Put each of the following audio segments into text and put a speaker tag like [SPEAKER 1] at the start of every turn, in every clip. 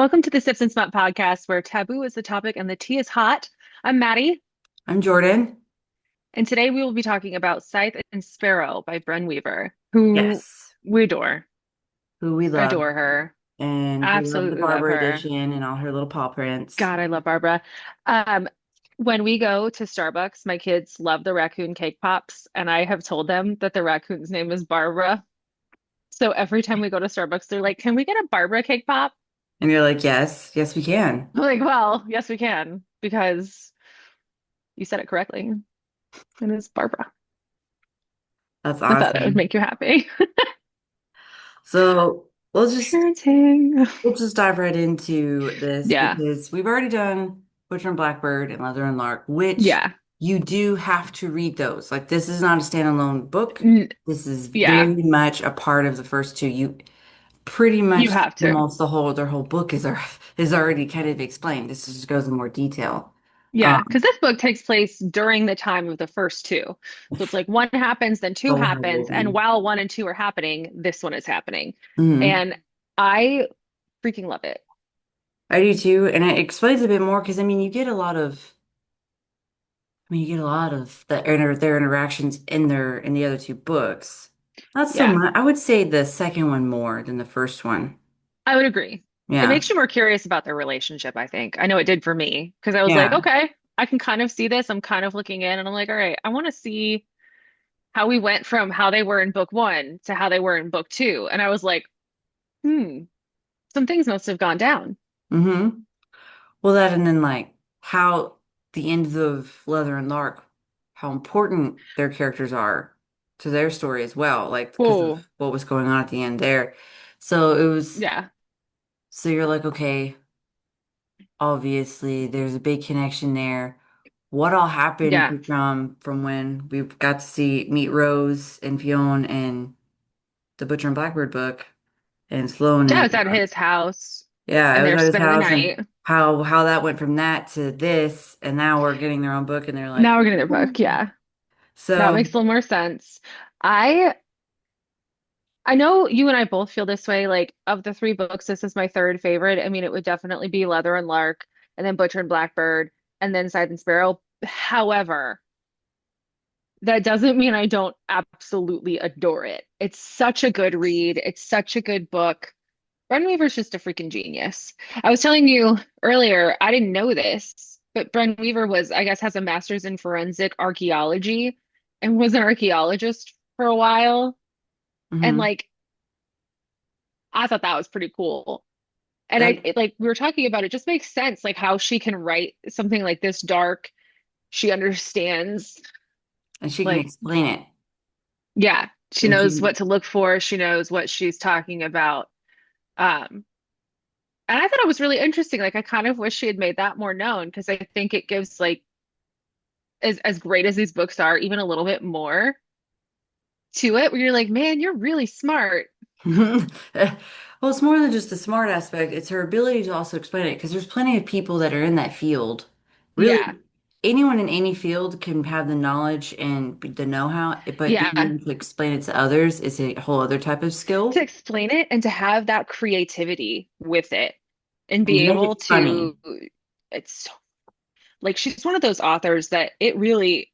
[SPEAKER 1] Welcome to the Sips and Smut podcast, where taboo is the topic and the tea is hot. I'm Maddie,
[SPEAKER 2] I'm Jordan.
[SPEAKER 1] and today we will be talking about Scythe and Sparrow by Brynne Weaver, who
[SPEAKER 2] Yes,
[SPEAKER 1] we adore.
[SPEAKER 2] who we love.
[SPEAKER 1] Adore her.
[SPEAKER 2] And we love the
[SPEAKER 1] Absolutely love
[SPEAKER 2] Barber
[SPEAKER 1] her.
[SPEAKER 2] edition and all her little paw prints.
[SPEAKER 1] God, I love Barbara. Um, when we go to Starbucks, my kids love the raccoon cake pops, and I have told them that the raccoon's name is Barbara. So every time we go to Starbucks, they're like, "Can we get a Barbara cake pop?"
[SPEAKER 2] And you're like, yes, yes, we can.
[SPEAKER 1] I'm like, "Well, yes, we can, because you said it correctly. It is Barbara."
[SPEAKER 2] That's
[SPEAKER 1] I thought that would
[SPEAKER 2] awesome.
[SPEAKER 1] make you happy.
[SPEAKER 2] So
[SPEAKER 1] Parenting.
[SPEAKER 2] we'll just dive right into this
[SPEAKER 1] Yeah.
[SPEAKER 2] because we've already done Butcher and Blackbird and Leather and Lark, which
[SPEAKER 1] Yeah.
[SPEAKER 2] you do have to read those. Like this is not a standalone book.
[SPEAKER 1] N-
[SPEAKER 2] This is
[SPEAKER 1] yeah.
[SPEAKER 2] very much a part of the first two. You pretty
[SPEAKER 1] You
[SPEAKER 2] much
[SPEAKER 1] have to.
[SPEAKER 2] almost their whole book is already kind of explained. This just goes in more detail.
[SPEAKER 1] Yeah. Because this book takes place during the time of the first two. So it's like one happens, then two
[SPEAKER 2] So her
[SPEAKER 1] happens. And
[SPEAKER 2] building.
[SPEAKER 1] while one and two are happening, this one is happening.
[SPEAKER 2] Hmm.
[SPEAKER 1] And I freaking love it.
[SPEAKER 2] I do too, and it explains a bit more because you get a lot of their interactions in the other two books. Not so
[SPEAKER 1] Yeah.
[SPEAKER 2] much. I would say the second one more than the first one.
[SPEAKER 1] I would agree. It
[SPEAKER 2] Yeah,
[SPEAKER 1] makes you more curious about their relationship, I think. I know it did for me because I was like,
[SPEAKER 2] yeah,
[SPEAKER 1] okay, I can kind of see this. I'm kind of looking in and I'm like, all right, I want to see how we went from how they were in book one to how they were in book two. And I was like, hmm, some things must have gone down.
[SPEAKER 2] mm-hmm. Well, that and then like how the end of Leather and Lark, how important their characters are to their story as well, like because of
[SPEAKER 1] Oh,
[SPEAKER 2] what was going on at the end there. So it was.
[SPEAKER 1] yeah,
[SPEAKER 2] So you're like, okay. Obviously, there's a big connection there. What all
[SPEAKER 1] yeah.
[SPEAKER 2] happened from when we got to see meet Rose and Fionn and the Butcher and Blackbird book and Sloane
[SPEAKER 1] Yeah,
[SPEAKER 2] and
[SPEAKER 1] it's at his house
[SPEAKER 2] yeah,
[SPEAKER 1] and
[SPEAKER 2] it was
[SPEAKER 1] they're
[SPEAKER 2] at his
[SPEAKER 1] spending the
[SPEAKER 2] house and
[SPEAKER 1] night.
[SPEAKER 2] how that went from that to this and now we're getting their own book and they're
[SPEAKER 1] Now
[SPEAKER 2] like,
[SPEAKER 1] we're getting their
[SPEAKER 2] "Hmm."
[SPEAKER 1] book. Yeah, that
[SPEAKER 2] So
[SPEAKER 1] makes a little more sense. I I know you and I both feel this way. Like of the three books, this is my third favorite. I mean, it would definitely be Leather and Lark, and then Butcher and Blackbird, and then Scythe and Sparrow. However, that doesn't mean I don't absolutely adore it. It's such a good read. It's such a good book. Brynne Weaver's just a freaking genius. I was telling you earlier, I didn't know this, but Brynne Weaver was, I guess, has a master's in forensic archaeology and was an archaeologist for a while. And
[SPEAKER 2] mhm.
[SPEAKER 1] like, I thought that was pretty cool. And
[SPEAKER 2] That
[SPEAKER 1] like we were talking about, it just makes sense, like how she can write something like this dark. She understands,
[SPEAKER 2] and she can
[SPEAKER 1] like,
[SPEAKER 2] explain it
[SPEAKER 1] yeah, she
[SPEAKER 2] and
[SPEAKER 1] knows
[SPEAKER 2] she
[SPEAKER 1] what to look for. She knows what she's talking about. Um, And I thought it was really interesting. Like I kind of wish she had made that more known because I think it gives like as great as these books are, even a little bit more to it where you're like, man, you're really smart.
[SPEAKER 2] Well, it's more than just the smart aspect. It's her ability to also explain it because there's plenty of people that are in that field.
[SPEAKER 1] Yeah.
[SPEAKER 2] Really, anyone in any field can have the knowledge and the know-how, but being
[SPEAKER 1] Yeah.
[SPEAKER 2] able to explain it to others is a whole other type of
[SPEAKER 1] To
[SPEAKER 2] skill.
[SPEAKER 1] explain it and to have that creativity with it and
[SPEAKER 2] And
[SPEAKER 1] be
[SPEAKER 2] to make
[SPEAKER 1] able
[SPEAKER 2] it funny.
[SPEAKER 1] to, it's like she's one of those authors that it really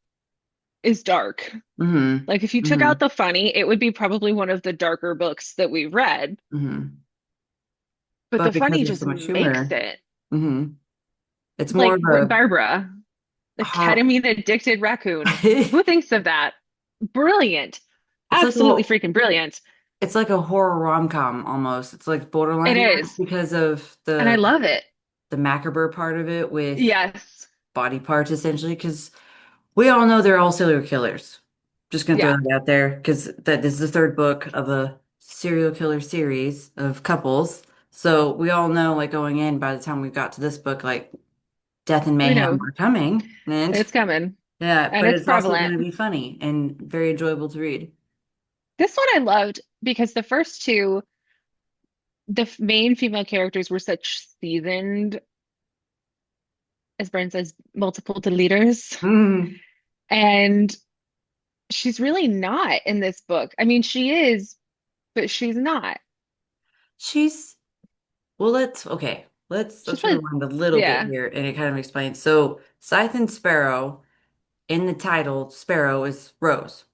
[SPEAKER 1] is dark.
[SPEAKER 2] Hmm.
[SPEAKER 1] Like if you took out
[SPEAKER 2] Hmm.
[SPEAKER 1] the funny, it would be probably one of the darker books that we've read,
[SPEAKER 2] Hmm.
[SPEAKER 1] but
[SPEAKER 2] But
[SPEAKER 1] the
[SPEAKER 2] because
[SPEAKER 1] funny
[SPEAKER 2] there's
[SPEAKER 1] just
[SPEAKER 2] so much
[SPEAKER 1] makes
[SPEAKER 2] humor,
[SPEAKER 1] it.
[SPEAKER 2] hmm, it's more
[SPEAKER 1] Like
[SPEAKER 2] of a
[SPEAKER 1] Barbara. The
[SPEAKER 2] horror.
[SPEAKER 1] ketamine addicted raccoon. Who thinks of that? Brilliant.
[SPEAKER 2] It's like a
[SPEAKER 1] Absolutely freaking brilliant.
[SPEAKER 2] it's like a horror rom-com almost. It's like
[SPEAKER 1] It
[SPEAKER 2] borderline that
[SPEAKER 1] is.
[SPEAKER 2] because of
[SPEAKER 1] And I love it.
[SPEAKER 2] the macabre part of it with
[SPEAKER 1] Yes.
[SPEAKER 2] body parts essentially because we all know they're all serial killers. Just gonna throw
[SPEAKER 1] Yeah.
[SPEAKER 2] that out there because that this is the third book of a serial killer series of couples. So we all know like going in by the time we got to this book like death and
[SPEAKER 1] We
[SPEAKER 2] mayhem
[SPEAKER 1] know
[SPEAKER 2] are coming and
[SPEAKER 1] it's coming
[SPEAKER 2] yeah,
[SPEAKER 1] and
[SPEAKER 2] but
[SPEAKER 1] it's
[SPEAKER 2] it's also
[SPEAKER 1] prevalent.
[SPEAKER 2] gonna be funny and very enjoyable to read.
[SPEAKER 1] This one I loved because the first two, the main female characters were such seasoned, as Brent says, multiple leaders.
[SPEAKER 2] Mm.
[SPEAKER 1] And she's really not in this book. I mean, she is, but she's not.
[SPEAKER 2] She's well let's okay.
[SPEAKER 1] She's
[SPEAKER 2] let's
[SPEAKER 1] probably,
[SPEAKER 2] rewind a little bit
[SPEAKER 1] yeah,
[SPEAKER 2] here, and it kind of explains. So Scythe and Sparrow in the title, Sparrow is Rose,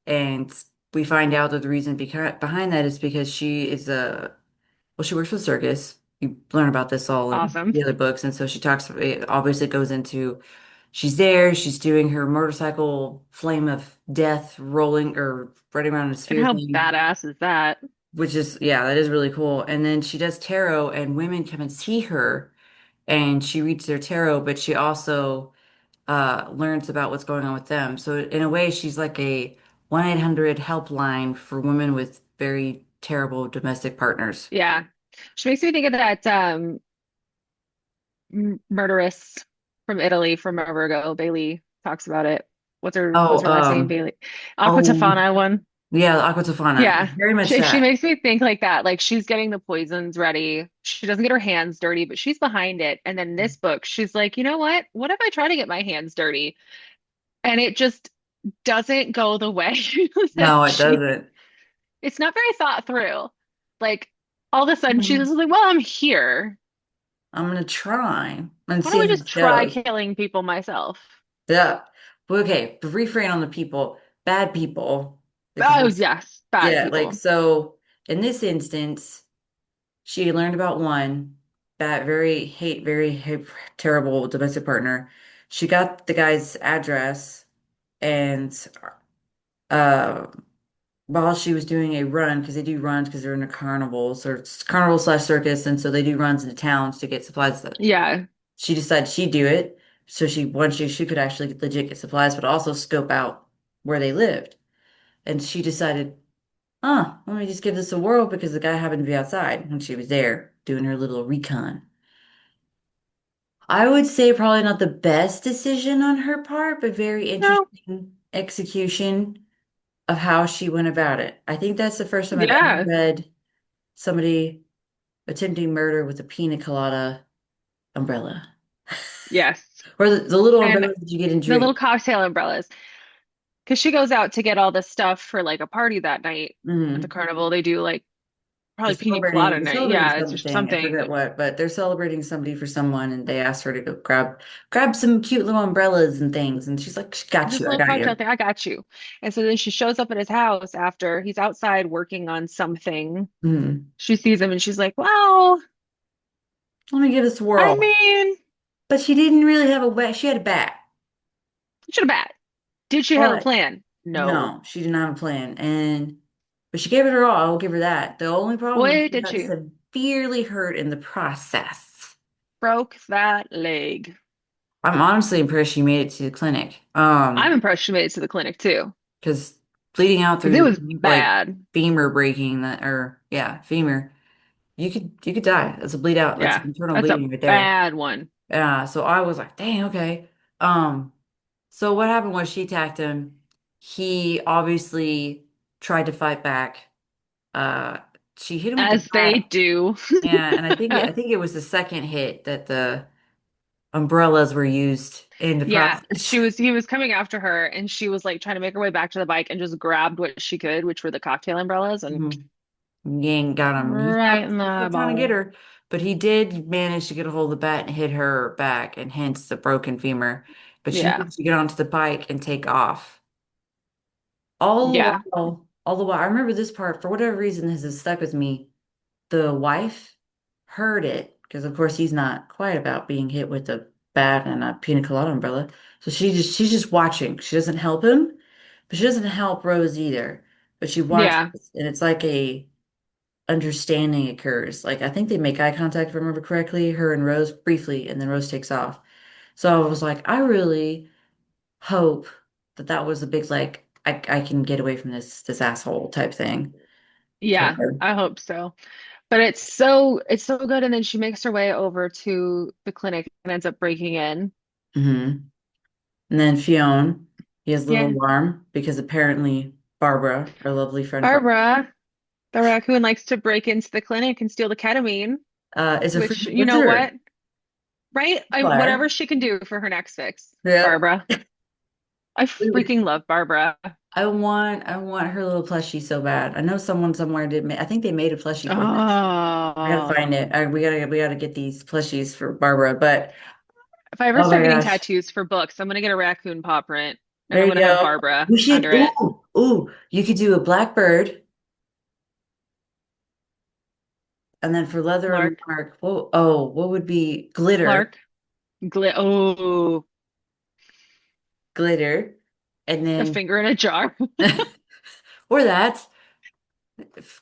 [SPEAKER 2] and we find out that the reason behind that is because she is a well, she works for the circus. You learn about this all in
[SPEAKER 1] awesome.
[SPEAKER 2] the other books, and so she talks. It obviously goes into she's there. She's doing her motorcycle flame of death, rolling or running around in a
[SPEAKER 1] And
[SPEAKER 2] sphere
[SPEAKER 1] how
[SPEAKER 2] thing,
[SPEAKER 1] badass is that?
[SPEAKER 2] which is yeah, that is really cool. And then she does tarot, and women come and see her, and she reads their tarot, but she also learns about what's going on with them. So in a way, she's like a 1-800 helpline for women with very terrible domestic partners.
[SPEAKER 1] Yeah. She makes me think of that murderess from Italy from Virgo. Bailey talks about it. What's
[SPEAKER 2] Oh,
[SPEAKER 1] her last name? Bailey. Aqua
[SPEAKER 2] oh,
[SPEAKER 1] Tofana one.
[SPEAKER 2] yeah, Aqua Tofana.
[SPEAKER 1] Yeah.
[SPEAKER 2] Very much
[SPEAKER 1] She
[SPEAKER 2] that.
[SPEAKER 1] makes me think like that. Like she's getting the poisons ready. She doesn't get her hands dirty, but she's behind it. And then this book, she's like, you know what? What if I try to get my hands dirty? And it just doesn't go the way that
[SPEAKER 2] No, it doesn't.
[SPEAKER 1] it's not very thought through. Like all of a sudden she's
[SPEAKER 2] Mhm.
[SPEAKER 1] just like, well, I'm here.
[SPEAKER 2] I'm gonna try and
[SPEAKER 1] Why don't
[SPEAKER 2] see
[SPEAKER 1] we
[SPEAKER 2] how
[SPEAKER 1] just
[SPEAKER 2] it
[SPEAKER 1] try
[SPEAKER 2] goes.
[SPEAKER 1] killing people myself?
[SPEAKER 2] Yeah. But okay, but refrain on the people, bad people,
[SPEAKER 1] Oh,
[SPEAKER 2] because
[SPEAKER 1] yes, bad
[SPEAKER 2] yeah, like
[SPEAKER 1] people.
[SPEAKER 2] so in this instance, she learned about one bad, very hate, terrible domestic partner. She got the guy's address and uh while she was doing a run, because they do runs because they're in a carnival, so it's carnival slash circus, and so they do runs into towns to get supplies.
[SPEAKER 1] Yeah.
[SPEAKER 2] She decided she'd do it, so she could actually legit get supplies, but also scope out where they lived. And she decided, let me just give this a whirl because the guy happened to be outside when she was there doing her little recon. I would say probably not the best decision on her part, but very
[SPEAKER 1] No.
[SPEAKER 2] interesting execution of how she went about it. I think that's the first time I've ever
[SPEAKER 1] Yeah.
[SPEAKER 2] read somebody attempting murder with a pina colada umbrella.
[SPEAKER 1] Yes.
[SPEAKER 2] Or the little
[SPEAKER 1] And
[SPEAKER 2] umbrellas that you get in
[SPEAKER 1] the little
[SPEAKER 2] drink.
[SPEAKER 1] cocktail umbrellas. Because she goes out to get all this stuff for like a party that night at the
[SPEAKER 2] Mm.
[SPEAKER 1] carnival. They do like probably pina colada
[SPEAKER 2] They're
[SPEAKER 1] night.
[SPEAKER 2] celebrating
[SPEAKER 1] Yeah, it's just
[SPEAKER 2] something. I
[SPEAKER 1] something.
[SPEAKER 2] forget what, but they're celebrating somebody for someone and they asked her to go grab some cute little umbrellas and things. And she's like, got
[SPEAKER 1] This
[SPEAKER 2] you, I
[SPEAKER 1] little
[SPEAKER 2] got
[SPEAKER 1] cocktail
[SPEAKER 2] you.
[SPEAKER 1] thing, I got you. And so then she shows up at his house after he's outside working on something.
[SPEAKER 2] Mm.
[SPEAKER 1] She sees him and she's like, wow,
[SPEAKER 2] Let me give this a
[SPEAKER 1] I
[SPEAKER 2] whirl.
[SPEAKER 1] mean,
[SPEAKER 2] But she didn't really have a bat. She had a bat.
[SPEAKER 1] should have bet. Did she have a
[SPEAKER 2] But
[SPEAKER 1] plan? No.
[SPEAKER 2] no, she didn't have a plan. But she gave it her all. I will give her that. The only problem was
[SPEAKER 1] Boy,
[SPEAKER 2] she
[SPEAKER 1] did
[SPEAKER 2] got
[SPEAKER 1] she.
[SPEAKER 2] severely hurt in the process.
[SPEAKER 1] Broke that leg.
[SPEAKER 2] I'm honestly impressed she made it to the clinic.
[SPEAKER 1] I'm impressed she made it to the clinic too,
[SPEAKER 2] Because bleeding out
[SPEAKER 1] because it
[SPEAKER 2] through
[SPEAKER 1] was
[SPEAKER 2] like
[SPEAKER 1] bad.
[SPEAKER 2] femur breaking that, or yeah, femur, you could die. That's a bleed out. That's
[SPEAKER 1] Yeah,
[SPEAKER 2] internal
[SPEAKER 1] that's a
[SPEAKER 2] bleeding right there.
[SPEAKER 1] bad one.
[SPEAKER 2] Yeah. So I was like, dang, okay. Um, so what happened was she attacked him. He obviously tried to fight back. Uh, she hit him with the
[SPEAKER 1] As they
[SPEAKER 2] bat.
[SPEAKER 1] do.
[SPEAKER 2] Yeah, and I think it was the second hit that the umbrellas were used in the
[SPEAKER 1] Yeah,
[SPEAKER 2] process.
[SPEAKER 1] he was coming after her and she was like trying to make her way back to the bike and just grabbed what she could, which were the cocktail umbrellas and
[SPEAKER 2] Yang got him. He
[SPEAKER 1] right
[SPEAKER 2] stopped,
[SPEAKER 1] in the
[SPEAKER 2] he kept trying to get
[SPEAKER 1] eyeball.
[SPEAKER 2] her, but he did manage to get a hold of the bat and hit her back, and hence the broken femur. But she
[SPEAKER 1] Yeah.
[SPEAKER 2] managed to get onto the bike and take off.
[SPEAKER 1] Yeah.
[SPEAKER 2] All the while, I remember this part for whatever reason. This has stuck with me. The wife heard it because, of course, he's not quiet about being hit with a bat and a pina colada umbrella. So she's just watching. She doesn't help him, but she doesn't help Rose either. But she watches,
[SPEAKER 1] Yeah.
[SPEAKER 2] and it's like a understanding occurs. Like I think they make eye contact, if I remember correctly, her and Rose briefly, and then Rose takes off. So I was like, I really hope that that was a big like I can get away from this asshole type thing for
[SPEAKER 1] Yeah,
[SPEAKER 2] her.
[SPEAKER 1] I hope so. But it's so good and then she makes her way over to the clinic and ends up breaking in.
[SPEAKER 2] Hmm. And then Fionn, he has a little
[SPEAKER 1] Yeah.
[SPEAKER 2] alarm because apparently Barbara, our lovely friend Barbara,
[SPEAKER 1] Barbara, the raccoon likes to break into the clinic and steal the ketamine,
[SPEAKER 2] is a
[SPEAKER 1] which
[SPEAKER 2] freaking
[SPEAKER 1] you know what?
[SPEAKER 2] wizard.
[SPEAKER 1] Right?
[SPEAKER 2] Flyer.
[SPEAKER 1] Whatever she can do for her next fix.
[SPEAKER 2] Yeah.
[SPEAKER 1] Barbara. I freaking love Barbara.
[SPEAKER 2] I want her little plushie so bad. I know someone somewhere did I think they made a plushie for this. I gotta
[SPEAKER 1] Oh,
[SPEAKER 2] find it. We gotta get these plushies for Barbara. But
[SPEAKER 1] if I ever
[SPEAKER 2] oh my
[SPEAKER 1] start getting
[SPEAKER 2] gosh.
[SPEAKER 1] tattoos for books, I'm gonna get a raccoon paw print and
[SPEAKER 2] There
[SPEAKER 1] I'm
[SPEAKER 2] you
[SPEAKER 1] gonna have
[SPEAKER 2] go.
[SPEAKER 1] Barbara
[SPEAKER 2] We should
[SPEAKER 1] under it.
[SPEAKER 2] you could do a blackbird and then for leather and
[SPEAKER 1] Lark,
[SPEAKER 2] mark, what would be glitter?
[SPEAKER 1] Lark, oh,
[SPEAKER 2] Glitter. And
[SPEAKER 1] a
[SPEAKER 2] then
[SPEAKER 1] finger in a jar.
[SPEAKER 2] or that.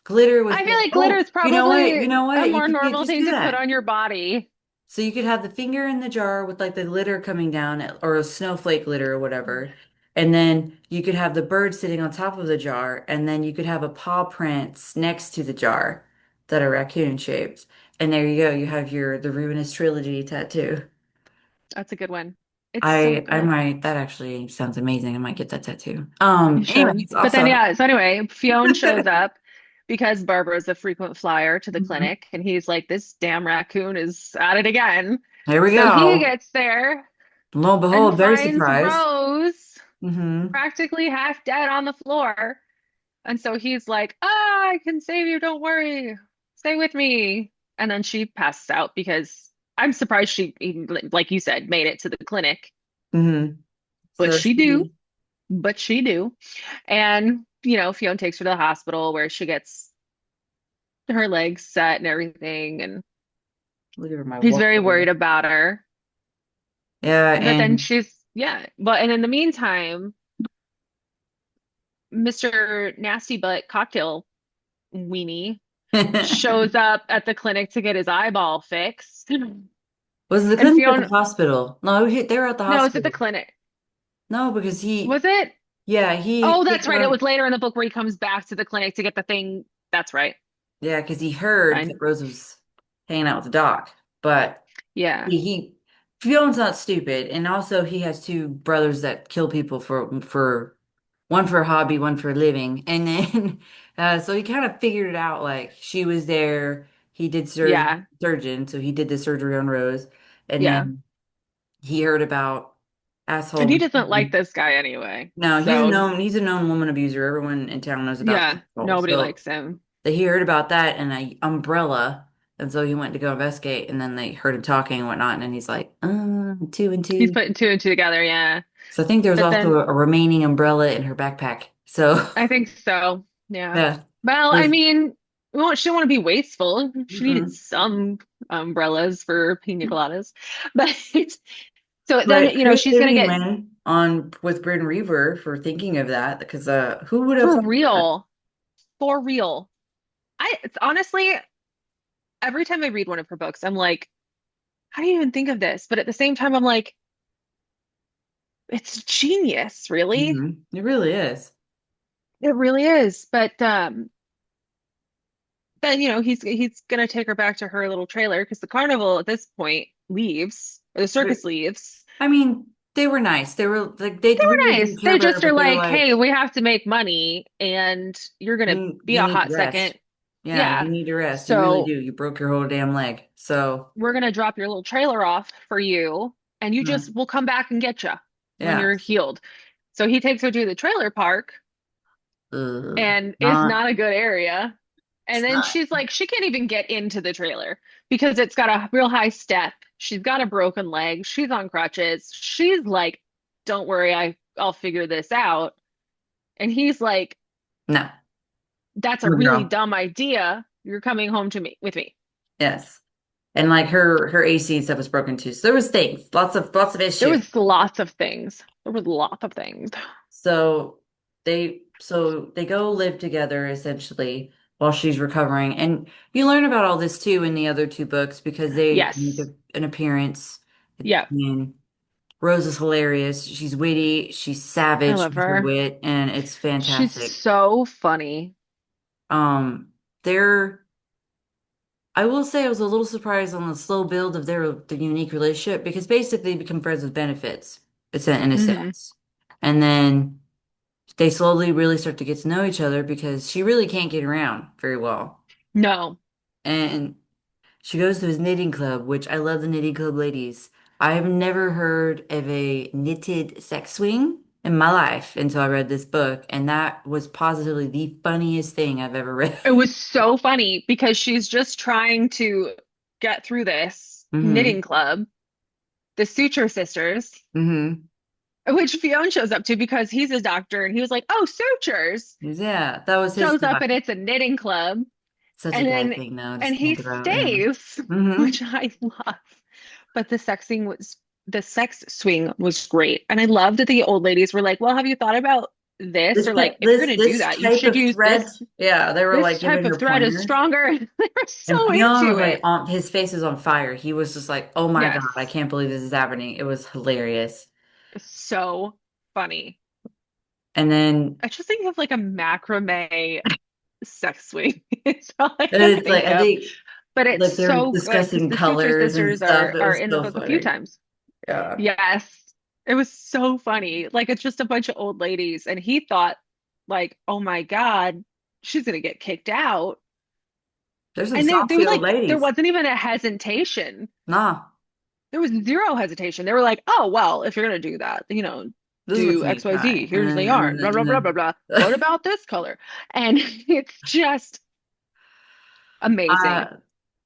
[SPEAKER 2] Glitter
[SPEAKER 1] I
[SPEAKER 2] with
[SPEAKER 1] feel like glitter
[SPEAKER 2] oh,
[SPEAKER 1] is
[SPEAKER 2] you know what? You
[SPEAKER 1] probably
[SPEAKER 2] know
[SPEAKER 1] a
[SPEAKER 2] what? You
[SPEAKER 1] more
[SPEAKER 2] could
[SPEAKER 1] normal
[SPEAKER 2] just
[SPEAKER 1] thing
[SPEAKER 2] do
[SPEAKER 1] to put
[SPEAKER 2] that.
[SPEAKER 1] on your body.
[SPEAKER 2] So you could have the finger in the jar with like the glitter coming down or a snowflake glitter or whatever. And then you could have the bird sitting on top of the jar, and then you could have a paw prints next to the jar that are raccoon shaped. And there you go. You have your the Ruinous Trilogy tattoo.
[SPEAKER 1] That's a good one. It's so
[SPEAKER 2] I
[SPEAKER 1] good.
[SPEAKER 2] might that actually sounds amazing. I might get that tattoo.
[SPEAKER 1] You should.
[SPEAKER 2] Anyways,
[SPEAKER 1] But then,
[SPEAKER 2] also
[SPEAKER 1] yeah, so anyway, Fionn shows up because Barbara's a frequent flyer to the
[SPEAKER 2] Mhm.
[SPEAKER 1] clinic, and he's like, this damn raccoon is at it again.
[SPEAKER 2] Here we
[SPEAKER 1] So he
[SPEAKER 2] go.
[SPEAKER 1] gets there
[SPEAKER 2] Lo and
[SPEAKER 1] and
[SPEAKER 2] behold, very
[SPEAKER 1] finds
[SPEAKER 2] surprised.
[SPEAKER 1] Rose
[SPEAKER 2] Hmm.
[SPEAKER 1] practically half dead on the floor. And so he's like, ah, I can save you. Don't worry. Stay with me. And then she passes out because I'm surprised she, even, like you said, made it to the clinic.
[SPEAKER 2] Hmm.
[SPEAKER 1] But
[SPEAKER 2] So
[SPEAKER 1] she do.
[SPEAKER 2] she
[SPEAKER 1] But she do. And, Fionn takes her to the hospital where she gets her legs set and everything. And
[SPEAKER 2] look at my
[SPEAKER 1] he's
[SPEAKER 2] wall.
[SPEAKER 1] very worried about her.
[SPEAKER 2] Yeah,
[SPEAKER 1] But then
[SPEAKER 2] and
[SPEAKER 1] she's, yeah. But, and in the meantime, Mr. Nasty Butt Cocktail Weenie shows up at the clinic to get his eyeball fixed.
[SPEAKER 2] was it the
[SPEAKER 1] And
[SPEAKER 2] clinic or the
[SPEAKER 1] Fionn,
[SPEAKER 2] hospital? No, they were at the
[SPEAKER 1] no, it's at the
[SPEAKER 2] hospital.
[SPEAKER 1] clinic.
[SPEAKER 2] No, because
[SPEAKER 1] Was it?
[SPEAKER 2] yeah, he,
[SPEAKER 1] Oh,
[SPEAKER 2] he
[SPEAKER 1] that's right. It was later in the book where he comes back to the clinic to get the thing. That's right.
[SPEAKER 2] yeah, because he heard that
[SPEAKER 1] Fine.
[SPEAKER 2] Rose was hanging out with the doc, but
[SPEAKER 1] Yeah.
[SPEAKER 2] he Fion's not stupid, and also he has two brothers that kill people for one for a hobby, one for a living, and then so he kind of figured it out. Like she was there, he did
[SPEAKER 1] Yeah.
[SPEAKER 2] surgeon, so he did the surgery on Rose, and
[SPEAKER 1] Yeah.
[SPEAKER 2] then he heard about
[SPEAKER 1] And
[SPEAKER 2] asshole.
[SPEAKER 1] he doesn't like this guy anyway.
[SPEAKER 2] No,
[SPEAKER 1] So,
[SPEAKER 2] he's a known woman abuser. Everyone in town knows about
[SPEAKER 1] yeah,
[SPEAKER 2] this asshole.
[SPEAKER 1] nobody
[SPEAKER 2] So
[SPEAKER 1] likes him.
[SPEAKER 2] he heard about that and a umbrella, and so he went to go investigate, and then they heard him talking and whatnot, and then he's like, two and
[SPEAKER 1] He's
[SPEAKER 2] two.
[SPEAKER 1] putting two and two together. Yeah.
[SPEAKER 2] So I think there was
[SPEAKER 1] But
[SPEAKER 2] also
[SPEAKER 1] then
[SPEAKER 2] a remaining umbrella in her backpack. So
[SPEAKER 1] I think so. Yeah.
[SPEAKER 2] yeah,
[SPEAKER 1] Well, I
[SPEAKER 2] there's
[SPEAKER 1] mean, she don't want to be wasteful. She needed
[SPEAKER 2] mm-mm.
[SPEAKER 1] some umbrellas for pina coladas. But so then,
[SPEAKER 2] But kudos
[SPEAKER 1] she's
[SPEAKER 2] to
[SPEAKER 1] gonna get
[SPEAKER 2] anyone on with Brynne Weaver for thinking of that because who would have
[SPEAKER 1] for
[SPEAKER 2] thought that?
[SPEAKER 1] real, for real. It's honestly, every time I read one of her books, I'm like, how do you even think of this? But at the same time, I'm like, it's genius, really.
[SPEAKER 2] It really is.
[SPEAKER 1] It really is. But then he's gonna take her back to her little trailer because the carnival at this point leaves, or the
[SPEAKER 2] But
[SPEAKER 1] circus leaves.
[SPEAKER 2] I mean, they were nice. They were like they
[SPEAKER 1] They
[SPEAKER 2] really
[SPEAKER 1] were
[SPEAKER 2] didn't
[SPEAKER 1] nice.
[SPEAKER 2] care
[SPEAKER 1] They
[SPEAKER 2] about her,
[SPEAKER 1] just are
[SPEAKER 2] but they were
[SPEAKER 1] like, hey,
[SPEAKER 2] like,
[SPEAKER 1] we have to make money and you're gonna be
[SPEAKER 2] you
[SPEAKER 1] a
[SPEAKER 2] need
[SPEAKER 1] hot
[SPEAKER 2] to rest.
[SPEAKER 1] second.
[SPEAKER 2] Yeah, you
[SPEAKER 1] Yeah.
[SPEAKER 2] need to rest. You really
[SPEAKER 1] So
[SPEAKER 2] do. You broke your whole damn leg. So
[SPEAKER 1] we're gonna drop your little trailer off for you and you
[SPEAKER 2] yeah,
[SPEAKER 1] just will come back and get you when
[SPEAKER 2] yeah.
[SPEAKER 1] you're healed. So he takes her to the trailer park and it's
[SPEAKER 2] Not.
[SPEAKER 1] not a good area. And
[SPEAKER 2] It's
[SPEAKER 1] then
[SPEAKER 2] not.
[SPEAKER 1] she's like, she can't even get into the trailer because it's got a real high step. She's got a broken leg. She's on crutches. She's like, don't worry, I'll figure this out. And he's like,
[SPEAKER 2] No,
[SPEAKER 1] that's a
[SPEAKER 2] no,
[SPEAKER 1] really
[SPEAKER 2] girl.
[SPEAKER 1] dumb idea. You're coming home to me with me.
[SPEAKER 2] Yes, and like her AC and stuff was broken too. So there was things, lots of
[SPEAKER 1] There
[SPEAKER 2] issues.
[SPEAKER 1] was lots of things. There was lots of things.
[SPEAKER 2] So they go live together essentially while she's recovering, and you learn about all this too in the other two books because they make
[SPEAKER 1] Yes.
[SPEAKER 2] an appearance.
[SPEAKER 1] Yeah.
[SPEAKER 2] And Rose is hilarious. She's witty. She's
[SPEAKER 1] I
[SPEAKER 2] savage
[SPEAKER 1] love
[SPEAKER 2] with her
[SPEAKER 1] her.
[SPEAKER 2] wit, and it's
[SPEAKER 1] She's
[SPEAKER 2] fantastic.
[SPEAKER 1] so funny.
[SPEAKER 2] Um, they're I will say I was a little surprised on the slow build of the unique relationship because basically they become friends with benefits. It's in a
[SPEAKER 1] Hmm.
[SPEAKER 2] sense. And then they slowly really start to get to know each other because she really can't get around very well.
[SPEAKER 1] No.
[SPEAKER 2] And she goes to his knitting club, which I love the knitting club ladies. I have never heard of a knitted sex swing in my life until I read this book, and that was positively the funniest thing I've ever read.
[SPEAKER 1] It was so funny because she's just trying to get through this
[SPEAKER 2] Hmm.
[SPEAKER 1] knitting club, the Suture Sisters,
[SPEAKER 2] Hmm.
[SPEAKER 1] which Fionn shows up to because he's a doctor and he was like, "Oh, sutures."
[SPEAKER 2] Yeah, that was his
[SPEAKER 1] Shows up
[SPEAKER 2] thought.
[SPEAKER 1] and it's a knitting club,
[SPEAKER 2] Such a
[SPEAKER 1] and
[SPEAKER 2] guy
[SPEAKER 1] then
[SPEAKER 2] thing, though,
[SPEAKER 1] and
[SPEAKER 2] just to
[SPEAKER 1] he
[SPEAKER 2] think about. Yeah.
[SPEAKER 1] stays,
[SPEAKER 2] Hmm.
[SPEAKER 1] which I love. But the sex swing was great. And I loved that the old ladies were like, "Well, have you thought about this?"
[SPEAKER 2] This
[SPEAKER 1] Or like, if you're going to do
[SPEAKER 2] this
[SPEAKER 1] that, you
[SPEAKER 2] type
[SPEAKER 1] should
[SPEAKER 2] of
[SPEAKER 1] use
[SPEAKER 2] thread, yeah, they were
[SPEAKER 1] this
[SPEAKER 2] like
[SPEAKER 1] type
[SPEAKER 2] giving
[SPEAKER 1] of
[SPEAKER 2] her
[SPEAKER 1] thread is
[SPEAKER 2] pointers.
[SPEAKER 1] stronger. They were
[SPEAKER 2] And
[SPEAKER 1] so
[SPEAKER 2] Fionn was
[SPEAKER 1] into
[SPEAKER 2] like
[SPEAKER 1] it.
[SPEAKER 2] on his face was on fire. He was just like, "Oh my God, I
[SPEAKER 1] Yes.
[SPEAKER 2] can't believe this is happening." It was hilarious.
[SPEAKER 1] So funny.
[SPEAKER 2] And then
[SPEAKER 1] I just think of like a macrame sex swing. It's all I can
[SPEAKER 2] it's like
[SPEAKER 1] think
[SPEAKER 2] I
[SPEAKER 1] of.
[SPEAKER 2] think
[SPEAKER 1] But it's
[SPEAKER 2] like they're
[SPEAKER 1] so good because
[SPEAKER 2] discussing
[SPEAKER 1] the Suture
[SPEAKER 2] colors and
[SPEAKER 1] sisters
[SPEAKER 2] stuff. It
[SPEAKER 1] are
[SPEAKER 2] was
[SPEAKER 1] in the
[SPEAKER 2] so
[SPEAKER 1] book a few
[SPEAKER 2] funny.
[SPEAKER 1] times.
[SPEAKER 2] Yeah.
[SPEAKER 1] Yes. It was so funny. Like it's just a bunch of old ladies. And he thought, like, oh my God, she's gonna get kicked out.
[SPEAKER 2] There's some
[SPEAKER 1] And they were
[SPEAKER 2] saucy old
[SPEAKER 1] like, there
[SPEAKER 2] ladies.
[SPEAKER 1] wasn't even a hesitation.
[SPEAKER 2] Nah,
[SPEAKER 1] There was zero hesitation. They were like, oh well, if you're gonna do that,
[SPEAKER 2] this is what
[SPEAKER 1] do
[SPEAKER 2] you need to
[SPEAKER 1] XYZ.
[SPEAKER 2] try.
[SPEAKER 1] Here's the yarn, blah blah blah blah blah. What about this color? And it's just amazing.
[SPEAKER 2] uh,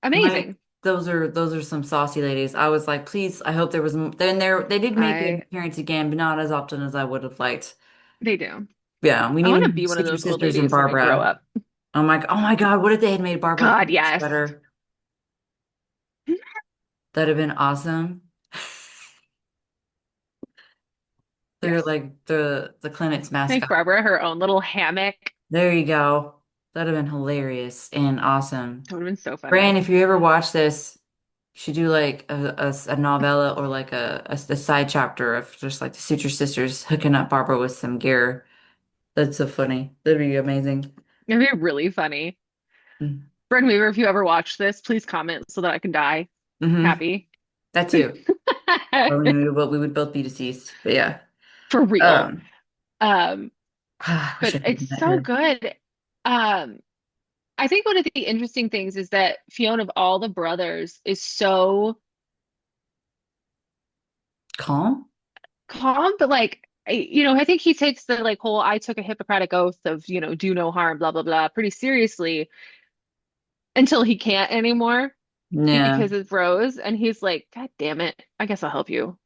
[SPEAKER 2] my
[SPEAKER 1] Amazing.
[SPEAKER 2] those are some saucy ladies. I was like, please, I hope there was. Then they did make an
[SPEAKER 1] I
[SPEAKER 2] appearance again, but not as often as I would have liked.
[SPEAKER 1] They do.
[SPEAKER 2] Yeah, we
[SPEAKER 1] I
[SPEAKER 2] need
[SPEAKER 1] want to
[SPEAKER 2] more
[SPEAKER 1] be one of
[SPEAKER 2] Sister
[SPEAKER 1] those old
[SPEAKER 2] Sisters and
[SPEAKER 1] ladies when I grow
[SPEAKER 2] Barbara.
[SPEAKER 1] up.
[SPEAKER 2] Oh my God, what if they had made Barbara
[SPEAKER 1] God, yes.
[SPEAKER 2] better? That'd have been awesome. They're
[SPEAKER 1] Yes.
[SPEAKER 2] like the clinic's
[SPEAKER 1] Make
[SPEAKER 2] mascot.
[SPEAKER 1] Barbara her own little hammock.
[SPEAKER 2] There you go. That'd have been hilarious and awesome.
[SPEAKER 1] That would have been so
[SPEAKER 2] Bran,
[SPEAKER 1] funny.
[SPEAKER 2] if you ever watch this, you should do like a novella or like a side chapter of just like the Suture Sisters hooking up Barbara with some gear. That's so funny. That'd be amazing.
[SPEAKER 1] It'd be really funny. Brynne Weaver, if you ever watch this, please comment so that I can die
[SPEAKER 2] Mm-hmm.
[SPEAKER 1] happy.
[SPEAKER 2] That too. Or we would both be deceased. But yeah.
[SPEAKER 1] For real.
[SPEAKER 2] Um,
[SPEAKER 1] Um,
[SPEAKER 2] I wish
[SPEAKER 1] but
[SPEAKER 2] I could
[SPEAKER 1] it's
[SPEAKER 2] have met
[SPEAKER 1] so
[SPEAKER 2] her.
[SPEAKER 1] good. Um, I think one of the interesting things is that Fiona of all the brothers is so
[SPEAKER 2] Calm?
[SPEAKER 1] calm, but like I think he takes the like whole I took a Hippocratic oath of, do no harm, blah blah blah, pretty seriously until he can't anymore
[SPEAKER 2] Yeah.
[SPEAKER 1] because it's Rose, and he's like, God damn it, I guess I'll help you.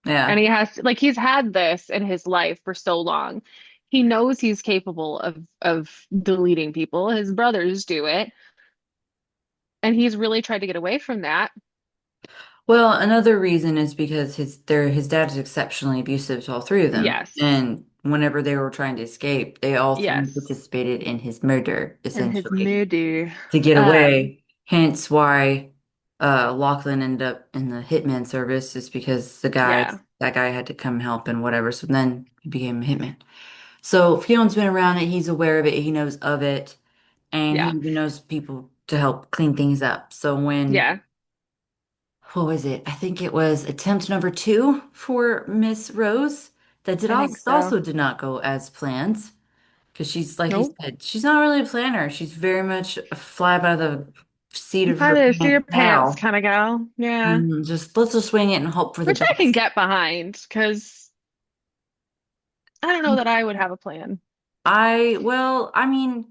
[SPEAKER 1] And
[SPEAKER 2] Yeah.
[SPEAKER 1] he's had this in his life for so long. He knows he's capable of deleting people. His brothers do it, and he's really tried to get away from that.
[SPEAKER 2] Well, another reason is because his dad is exceptionally abusive to all three of them.
[SPEAKER 1] Yes.
[SPEAKER 2] And whenever they were trying to escape, they all three
[SPEAKER 1] Yes.
[SPEAKER 2] participated in his murder,
[SPEAKER 1] And his
[SPEAKER 2] essentially,
[SPEAKER 1] moody.
[SPEAKER 2] to get
[SPEAKER 1] Um,
[SPEAKER 2] away. Hence why Lachlan ended up in the hitman service is because
[SPEAKER 1] yeah.
[SPEAKER 2] that guy had to come help and whatever. So then he became a hitman. So Fion's been around it, he's aware of it, he knows of it, and he
[SPEAKER 1] Yeah.
[SPEAKER 2] even knows people to help clean things up. So when
[SPEAKER 1] Yeah.
[SPEAKER 2] what was it? I think it was attempt number two for Miss Rose. That
[SPEAKER 1] I think so.
[SPEAKER 2] also did not go as planned because she's like you
[SPEAKER 1] Nope.
[SPEAKER 2] said, she's not really a planner. She's very much a fly by the seat of
[SPEAKER 1] By
[SPEAKER 2] her
[SPEAKER 1] the seat
[SPEAKER 2] pants
[SPEAKER 1] of pants
[SPEAKER 2] gal.
[SPEAKER 1] kind of gal. Yeah.
[SPEAKER 2] Just let's just swing it and hope for the
[SPEAKER 1] Which I can
[SPEAKER 2] best.
[SPEAKER 1] get behind because I don't know that I would have a plan.
[SPEAKER 2] I mean,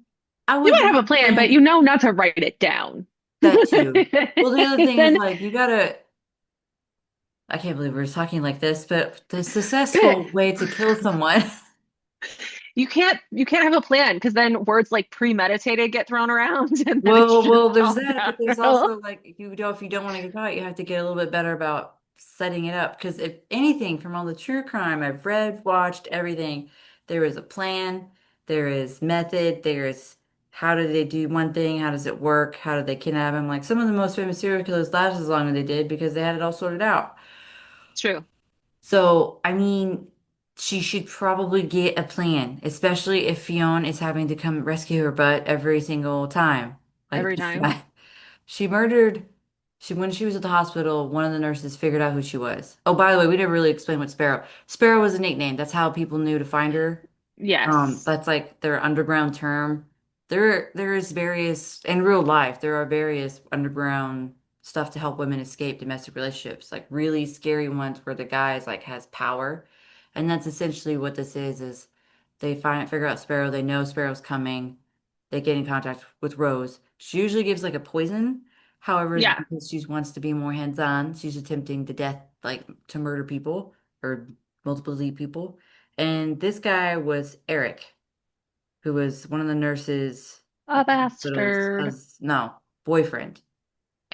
[SPEAKER 2] I
[SPEAKER 1] You
[SPEAKER 2] would
[SPEAKER 1] might
[SPEAKER 2] have
[SPEAKER 1] have a plan, but
[SPEAKER 2] planned
[SPEAKER 1] you know not to write it down.
[SPEAKER 2] that too. Well, the other thing is
[SPEAKER 1] Then
[SPEAKER 2] like you gotta. I can't believe we're talking like this, but the successful way to kill someone.
[SPEAKER 1] you can't have a plan because then words like premeditated get thrown around and then it's just
[SPEAKER 2] There's
[SPEAKER 1] all
[SPEAKER 2] that, but there's
[SPEAKER 1] downhill.
[SPEAKER 2] also like if you don't want to get caught, you have to get a little bit better about setting it up. Because if anything from all the true crime I've read, watched, everything, there is a plan, there is method, there is how do they do one thing, how does it work, how do they kidnap him? Like some of the most famous serial killers last as long as they did because they had it all sorted out.
[SPEAKER 1] It's true.
[SPEAKER 2] So, I mean, she should probably get a plan, especially if Fionn is having to come rescue her butt every single time. Like
[SPEAKER 1] Every
[SPEAKER 2] this
[SPEAKER 1] time.
[SPEAKER 2] time. She murdered, when she was at the hospital, one of the nurses figured out who she was. Oh, by the way, we never really explained what Sparrow. Sparrow was a nickname. That's how people knew to find her.
[SPEAKER 1] Yes.
[SPEAKER 2] That's like their underground term. There is various in real life, there are various underground stuff to help women escape domestic relationships, like really scary ones where the guy is like has power And that's essentially what this is they figure out Sparrow, they know Sparrow's coming, they get in contact with Rose. She usually gives like a poison. However, it's
[SPEAKER 1] Yeah.
[SPEAKER 2] because she wants to be more hands-on. She's attempting to death, like to murder people or multiple lead people. And this guy was Eric, who was one of the nurses
[SPEAKER 1] A
[SPEAKER 2] at the hospital's
[SPEAKER 1] bastard.
[SPEAKER 2] no, boyfriend.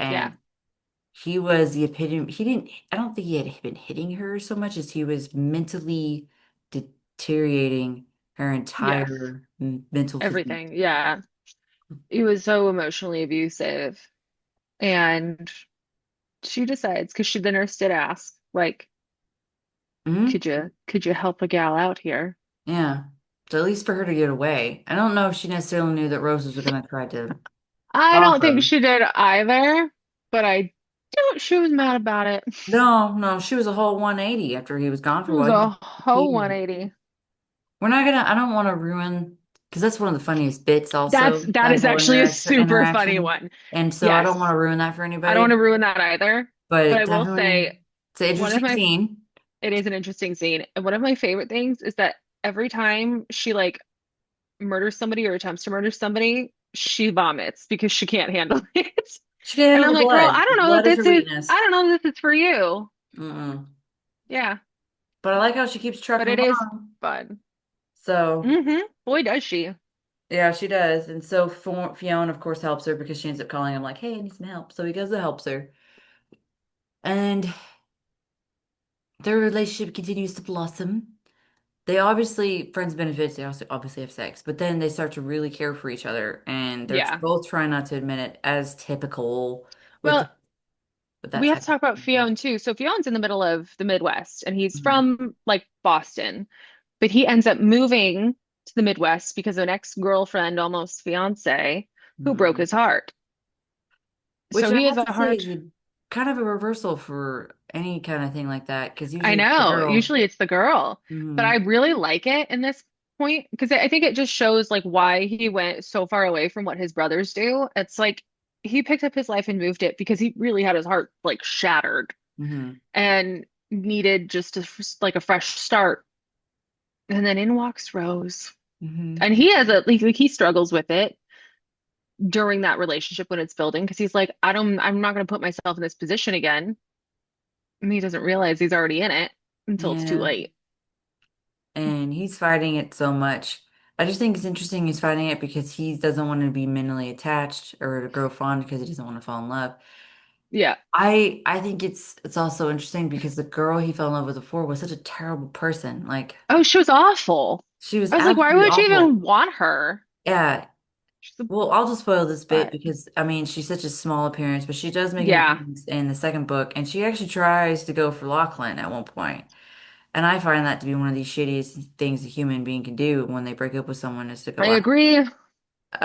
[SPEAKER 1] Yeah.
[SPEAKER 2] And he was the epitome. I don't think he had been hitting her so much as he was mentally deteriorating her
[SPEAKER 1] Yes.
[SPEAKER 2] entire mental physique.
[SPEAKER 1] Everything. Yeah. He was so emotionally abusive. And she decides, because the nurse did ask, like,
[SPEAKER 2] Hmm.
[SPEAKER 1] could you help a gal out here?
[SPEAKER 2] Yeah. So at least for her to get away. I don't know if she necessarily knew that Rose was going to try to
[SPEAKER 1] I
[SPEAKER 2] off
[SPEAKER 1] don't think
[SPEAKER 2] her.
[SPEAKER 1] she did either, but I don't, she was mad about it.
[SPEAKER 2] No, no, she was a whole 180 after he was gone
[SPEAKER 1] It
[SPEAKER 2] for a
[SPEAKER 1] was
[SPEAKER 2] while.
[SPEAKER 1] a
[SPEAKER 2] He,
[SPEAKER 1] whole 180.
[SPEAKER 2] I don't want to ruin, because that's one of the funniest bits also,
[SPEAKER 1] That
[SPEAKER 2] that
[SPEAKER 1] is
[SPEAKER 2] whole
[SPEAKER 1] actually a super funny
[SPEAKER 2] interaction.
[SPEAKER 1] one.
[SPEAKER 2] And so I don't want
[SPEAKER 1] Yes.
[SPEAKER 2] to ruin that for
[SPEAKER 1] I don't want
[SPEAKER 2] anybody,
[SPEAKER 1] to ruin that either. But
[SPEAKER 2] but
[SPEAKER 1] I will
[SPEAKER 2] definitely
[SPEAKER 1] say
[SPEAKER 2] it's an
[SPEAKER 1] one of
[SPEAKER 2] interesting
[SPEAKER 1] my
[SPEAKER 2] scene.
[SPEAKER 1] it is an interesting scene. And one of my favorite things is that every time she like murders somebody or attempts to murder somebody, she vomits because she can't handle it.
[SPEAKER 2] She can
[SPEAKER 1] And
[SPEAKER 2] handle
[SPEAKER 1] I'm
[SPEAKER 2] the
[SPEAKER 1] like, girl,
[SPEAKER 2] blood.
[SPEAKER 1] I
[SPEAKER 2] The
[SPEAKER 1] don't know that
[SPEAKER 2] blood is her
[SPEAKER 1] this is
[SPEAKER 2] weakness.
[SPEAKER 1] I don't know that this is for you.
[SPEAKER 2] Mm-mm.
[SPEAKER 1] Yeah,
[SPEAKER 2] But I like how she keeps
[SPEAKER 1] but
[SPEAKER 2] trucking
[SPEAKER 1] it is
[SPEAKER 2] along.
[SPEAKER 1] fun.
[SPEAKER 2] So,
[SPEAKER 1] Boy, does she.
[SPEAKER 2] yeah, she does. And so Fiona, of course, helps her because she ends up calling him like, hey, I need some help. So he goes and helps her. And their relationship continues to blossom. They obviously, friends benefits, they also obviously have sex, but then they start to really care for each other. And they're
[SPEAKER 1] Yeah.
[SPEAKER 2] both trying not to admit it, as typical with,
[SPEAKER 1] Well,
[SPEAKER 2] with that
[SPEAKER 1] we have
[SPEAKER 2] type
[SPEAKER 1] to
[SPEAKER 2] of
[SPEAKER 1] talk about
[SPEAKER 2] thing.
[SPEAKER 1] Fionn too. So Fionn's in the middle of the Midwest and he's
[SPEAKER 2] Mhm.
[SPEAKER 1] from like Boston, but he ends up moving to the Midwest because of an ex-girlfriend, almost fiance, who broke
[SPEAKER 2] Mhm.
[SPEAKER 1] his heart.
[SPEAKER 2] Which
[SPEAKER 1] So
[SPEAKER 2] I
[SPEAKER 1] he has
[SPEAKER 2] have
[SPEAKER 1] a
[SPEAKER 2] to say
[SPEAKER 1] heart.
[SPEAKER 2] is a kind of a reversal for any kind of thing like that, because
[SPEAKER 1] I
[SPEAKER 2] usually it's the
[SPEAKER 1] know,
[SPEAKER 2] girl.
[SPEAKER 1] usually it's the girl, but I
[SPEAKER 2] Hmm.
[SPEAKER 1] really like it in this point because I think it just shows like why he went so far away from what his brothers do. It's like he picked up his life and moved it because he really had his heart like shattered
[SPEAKER 2] Hmm.
[SPEAKER 1] and needed just like a fresh start. And then in walks Rose.
[SPEAKER 2] Hmm.
[SPEAKER 1] And he has a like he struggles with it during that relationship when it's building because he's like, I'm not going to put myself in this position again. And he doesn't realize he's already in it until it's too
[SPEAKER 2] Yeah.
[SPEAKER 1] late.
[SPEAKER 2] And he's fighting it so much. I just think it's interesting he's fighting it because he doesn't want to be mentally attached or to grow fond because he doesn't want to fall in love.
[SPEAKER 1] Yeah.
[SPEAKER 2] I think it's also interesting because the girl he fell in love with before was such a terrible person. Like
[SPEAKER 1] Oh, she was awful.
[SPEAKER 2] she was
[SPEAKER 1] I was like, why
[SPEAKER 2] absolutely
[SPEAKER 1] would you
[SPEAKER 2] awful.
[SPEAKER 1] even want her?
[SPEAKER 2] Yeah.
[SPEAKER 1] She's a
[SPEAKER 2] Well, I'll just spoil this bit
[SPEAKER 1] butt.
[SPEAKER 2] because I mean she's such a small appearance, but she does make an
[SPEAKER 1] Yeah.
[SPEAKER 2] appearance in the second book, and she actually tries to go for Lachlan at one point. And I find that to be one of the shittiest things a human being can do when they break up with someone is to
[SPEAKER 1] I
[SPEAKER 2] go out.
[SPEAKER 1] agree.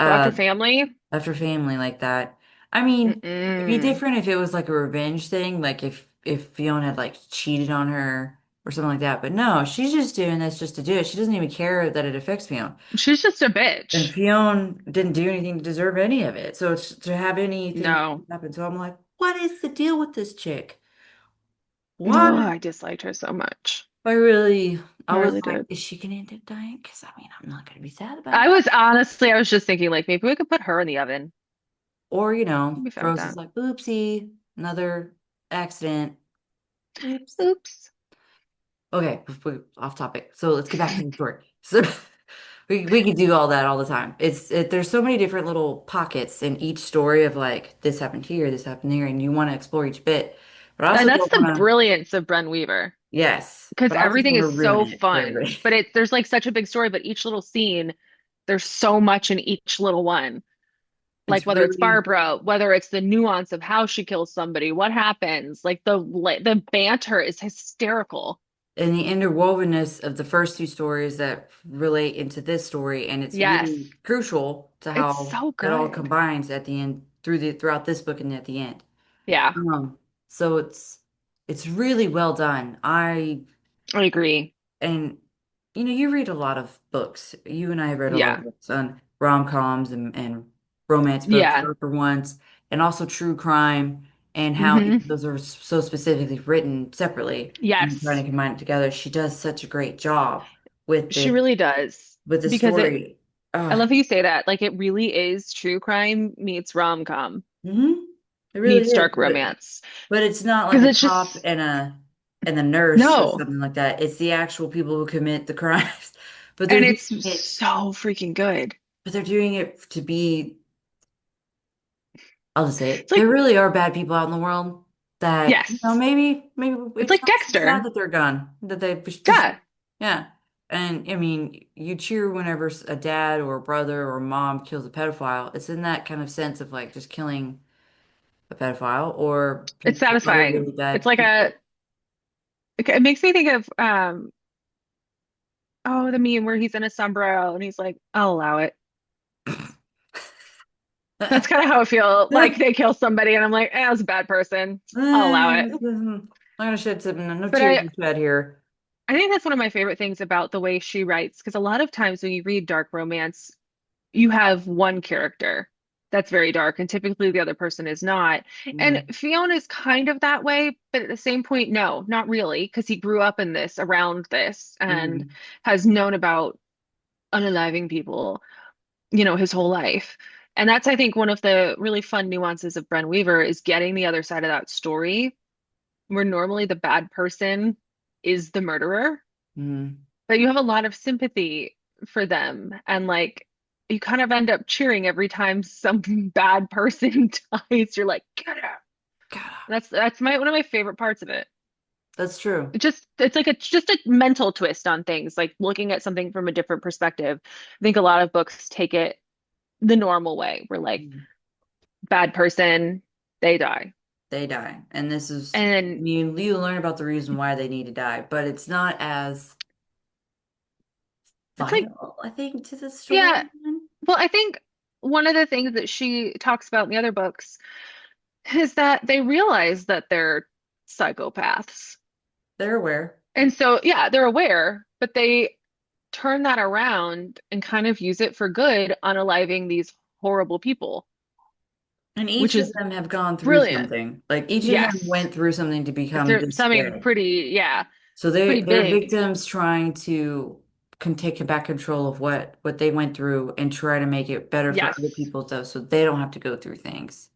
[SPEAKER 1] Go after
[SPEAKER 2] Uh,
[SPEAKER 1] family.
[SPEAKER 2] after family like that. I mean, it'd be
[SPEAKER 1] Mm-mm.
[SPEAKER 2] different if it was like a revenge thing, like if Fiona had like cheated on her or something like that. But no, she's just doing this just to do it. She doesn't even care that it affects Fiona.
[SPEAKER 1] She's just a
[SPEAKER 2] And
[SPEAKER 1] bitch.
[SPEAKER 2] Fiona didn't do anything to deserve any of it. So it's to have anything
[SPEAKER 1] No.
[SPEAKER 2] happen. So I'm like, what is the deal with this chick? Why?
[SPEAKER 1] Oh, I disliked her so much.
[SPEAKER 2] I really,
[SPEAKER 1] I
[SPEAKER 2] I was
[SPEAKER 1] really
[SPEAKER 2] like,
[SPEAKER 1] did.
[SPEAKER 2] is she gonna end up dying? Because I mean, I'm not gonna be sad about
[SPEAKER 1] I
[SPEAKER 2] it.
[SPEAKER 1] was honestly, I was just thinking like maybe we could put her in the oven.
[SPEAKER 2] Or,
[SPEAKER 1] I'd be fine with
[SPEAKER 2] Rose is
[SPEAKER 1] that.
[SPEAKER 2] like, oopsie, another accident. Oops.
[SPEAKER 1] Oops.
[SPEAKER 2] Okay, off topic. So let's get back to the story. So we could do all that all the time. There's so many different little pockets in each story of like this happened here, this happened there, and you want to explore each bit. But I
[SPEAKER 1] And
[SPEAKER 2] also
[SPEAKER 1] that's
[SPEAKER 2] don't
[SPEAKER 1] the
[SPEAKER 2] want to,
[SPEAKER 1] brilliance of Brynne Weaver
[SPEAKER 2] yes,
[SPEAKER 1] because
[SPEAKER 2] but I also don't
[SPEAKER 1] everything
[SPEAKER 2] want to
[SPEAKER 1] is
[SPEAKER 2] ruin
[SPEAKER 1] so
[SPEAKER 2] it for
[SPEAKER 1] fun.
[SPEAKER 2] everybody.
[SPEAKER 1] But there's like such a big story, but each little scene, there's so much in each little one. Like
[SPEAKER 2] It's
[SPEAKER 1] whether it's
[SPEAKER 2] really
[SPEAKER 1] Barbara, whether it's the nuance of how she kills somebody, what happens, like the banter is hysterical.
[SPEAKER 2] in the interwovenness of the first two stories that relate into this story, and it's
[SPEAKER 1] Yes,
[SPEAKER 2] really crucial to
[SPEAKER 1] it's
[SPEAKER 2] how
[SPEAKER 1] so
[SPEAKER 2] it all
[SPEAKER 1] good.
[SPEAKER 2] combines at the end throughout this book and at the end.
[SPEAKER 1] Yeah,
[SPEAKER 2] So it's really well done.
[SPEAKER 1] I agree.
[SPEAKER 2] And you read a lot of books. You and I have read a lot of
[SPEAKER 1] Yeah,
[SPEAKER 2] books on rom-coms and romance books
[SPEAKER 1] yeah.
[SPEAKER 2] for once, and also true crime. and how each
[SPEAKER 1] Hmm.
[SPEAKER 2] of those are so specifically written separately and trying
[SPEAKER 1] Yes,
[SPEAKER 2] to combine it together. She does such a great job with
[SPEAKER 1] she
[SPEAKER 2] the
[SPEAKER 1] really does.
[SPEAKER 2] with the
[SPEAKER 1] Because
[SPEAKER 2] story.
[SPEAKER 1] I
[SPEAKER 2] Uh,
[SPEAKER 1] love how you say that. Like it really is true crime meets rom-com
[SPEAKER 2] hmm It really
[SPEAKER 1] meets
[SPEAKER 2] is,
[SPEAKER 1] dark romance.
[SPEAKER 2] but it's not like
[SPEAKER 1] Because
[SPEAKER 2] a
[SPEAKER 1] it's
[SPEAKER 2] cop
[SPEAKER 1] just,
[SPEAKER 2] and a nurse or
[SPEAKER 1] no.
[SPEAKER 2] something like that. It's the actual people who commit the crimes, but they're
[SPEAKER 1] And
[SPEAKER 2] doing
[SPEAKER 1] it's
[SPEAKER 2] it,
[SPEAKER 1] so freaking good.
[SPEAKER 2] but they're doing it to be. I'll just say
[SPEAKER 1] It's
[SPEAKER 2] it.
[SPEAKER 1] like,
[SPEAKER 2] There really are bad people out in the world that,
[SPEAKER 1] yes,
[SPEAKER 2] maybe
[SPEAKER 1] it's
[SPEAKER 2] it's
[SPEAKER 1] like
[SPEAKER 2] not so sad
[SPEAKER 1] Dexter.
[SPEAKER 2] that they're gone, that they just,
[SPEAKER 1] Yeah,
[SPEAKER 2] yeah. And I mean, you cheer whenever a dad or a brother or a mom kills a pedophile. It's in that kind of sense of like just killing a pedophile or
[SPEAKER 1] it's
[SPEAKER 2] people, other
[SPEAKER 1] satisfying.
[SPEAKER 2] really
[SPEAKER 1] It's
[SPEAKER 2] bad
[SPEAKER 1] like
[SPEAKER 2] people.
[SPEAKER 1] it makes me think of, oh, the meme where he's in a sombrero and he's like, I'll allow it. That's kind of how I feel. Like they kill somebody and I'm like, eh, I was a bad person. I'll allow it.
[SPEAKER 2] I'm gonna shed some, no
[SPEAKER 1] But
[SPEAKER 2] tears were shed here.
[SPEAKER 1] I think that's one of my favorite things about the way she writes, because a lot of times when you read dark romance, you have one character that's very dark, and typically the other person is not. And
[SPEAKER 2] Mm,
[SPEAKER 1] Fionn is kind of that way, but at the same point, no, not really, because he grew up in this, around this, and
[SPEAKER 2] mm,
[SPEAKER 1] has known about unaliving people, his whole life. And that's, I think, one of the really fun nuances of Brynne Weaver is getting the other side of that story, where normally the bad person is the murderer,
[SPEAKER 2] mm.
[SPEAKER 1] but you have a lot of sympathy for them. And like, you kind of end up cheering every time some bad person dies. You're like, get out.
[SPEAKER 2] God,
[SPEAKER 1] That's my one of my favorite parts of it.
[SPEAKER 2] that's true.
[SPEAKER 1] It's like just a mental twist on things, like looking at something from a different perspective. I think a lot of books take it the normal way. Where like
[SPEAKER 2] Mm.
[SPEAKER 1] bad person, they die.
[SPEAKER 2] They die. And this is,
[SPEAKER 1] And
[SPEAKER 2] you learn about the reason why they need to die, but it's not as
[SPEAKER 1] it's like,
[SPEAKER 2] vital, I think, to the story.
[SPEAKER 1] yeah, well, I think one of the things that she talks about in the other books is that they realize that they're psychopaths.
[SPEAKER 2] They're aware.
[SPEAKER 1] And so, yeah, they're aware, but they turn that around and kind of use it for good, unaliving these horrible people,
[SPEAKER 2] And
[SPEAKER 1] which
[SPEAKER 2] each of
[SPEAKER 1] is
[SPEAKER 2] them have gone through
[SPEAKER 1] brilliant.
[SPEAKER 2] something. Like each of them
[SPEAKER 1] Yes.
[SPEAKER 2] went through something to
[SPEAKER 1] It's
[SPEAKER 2] become this
[SPEAKER 1] something
[SPEAKER 2] way.
[SPEAKER 1] pretty, yeah,
[SPEAKER 2] So
[SPEAKER 1] pretty
[SPEAKER 2] they're
[SPEAKER 1] big.
[SPEAKER 2] victims trying to can take back control of what they went through and try to make it better for other
[SPEAKER 1] Yes.
[SPEAKER 2] people though, so they don't have to go through things.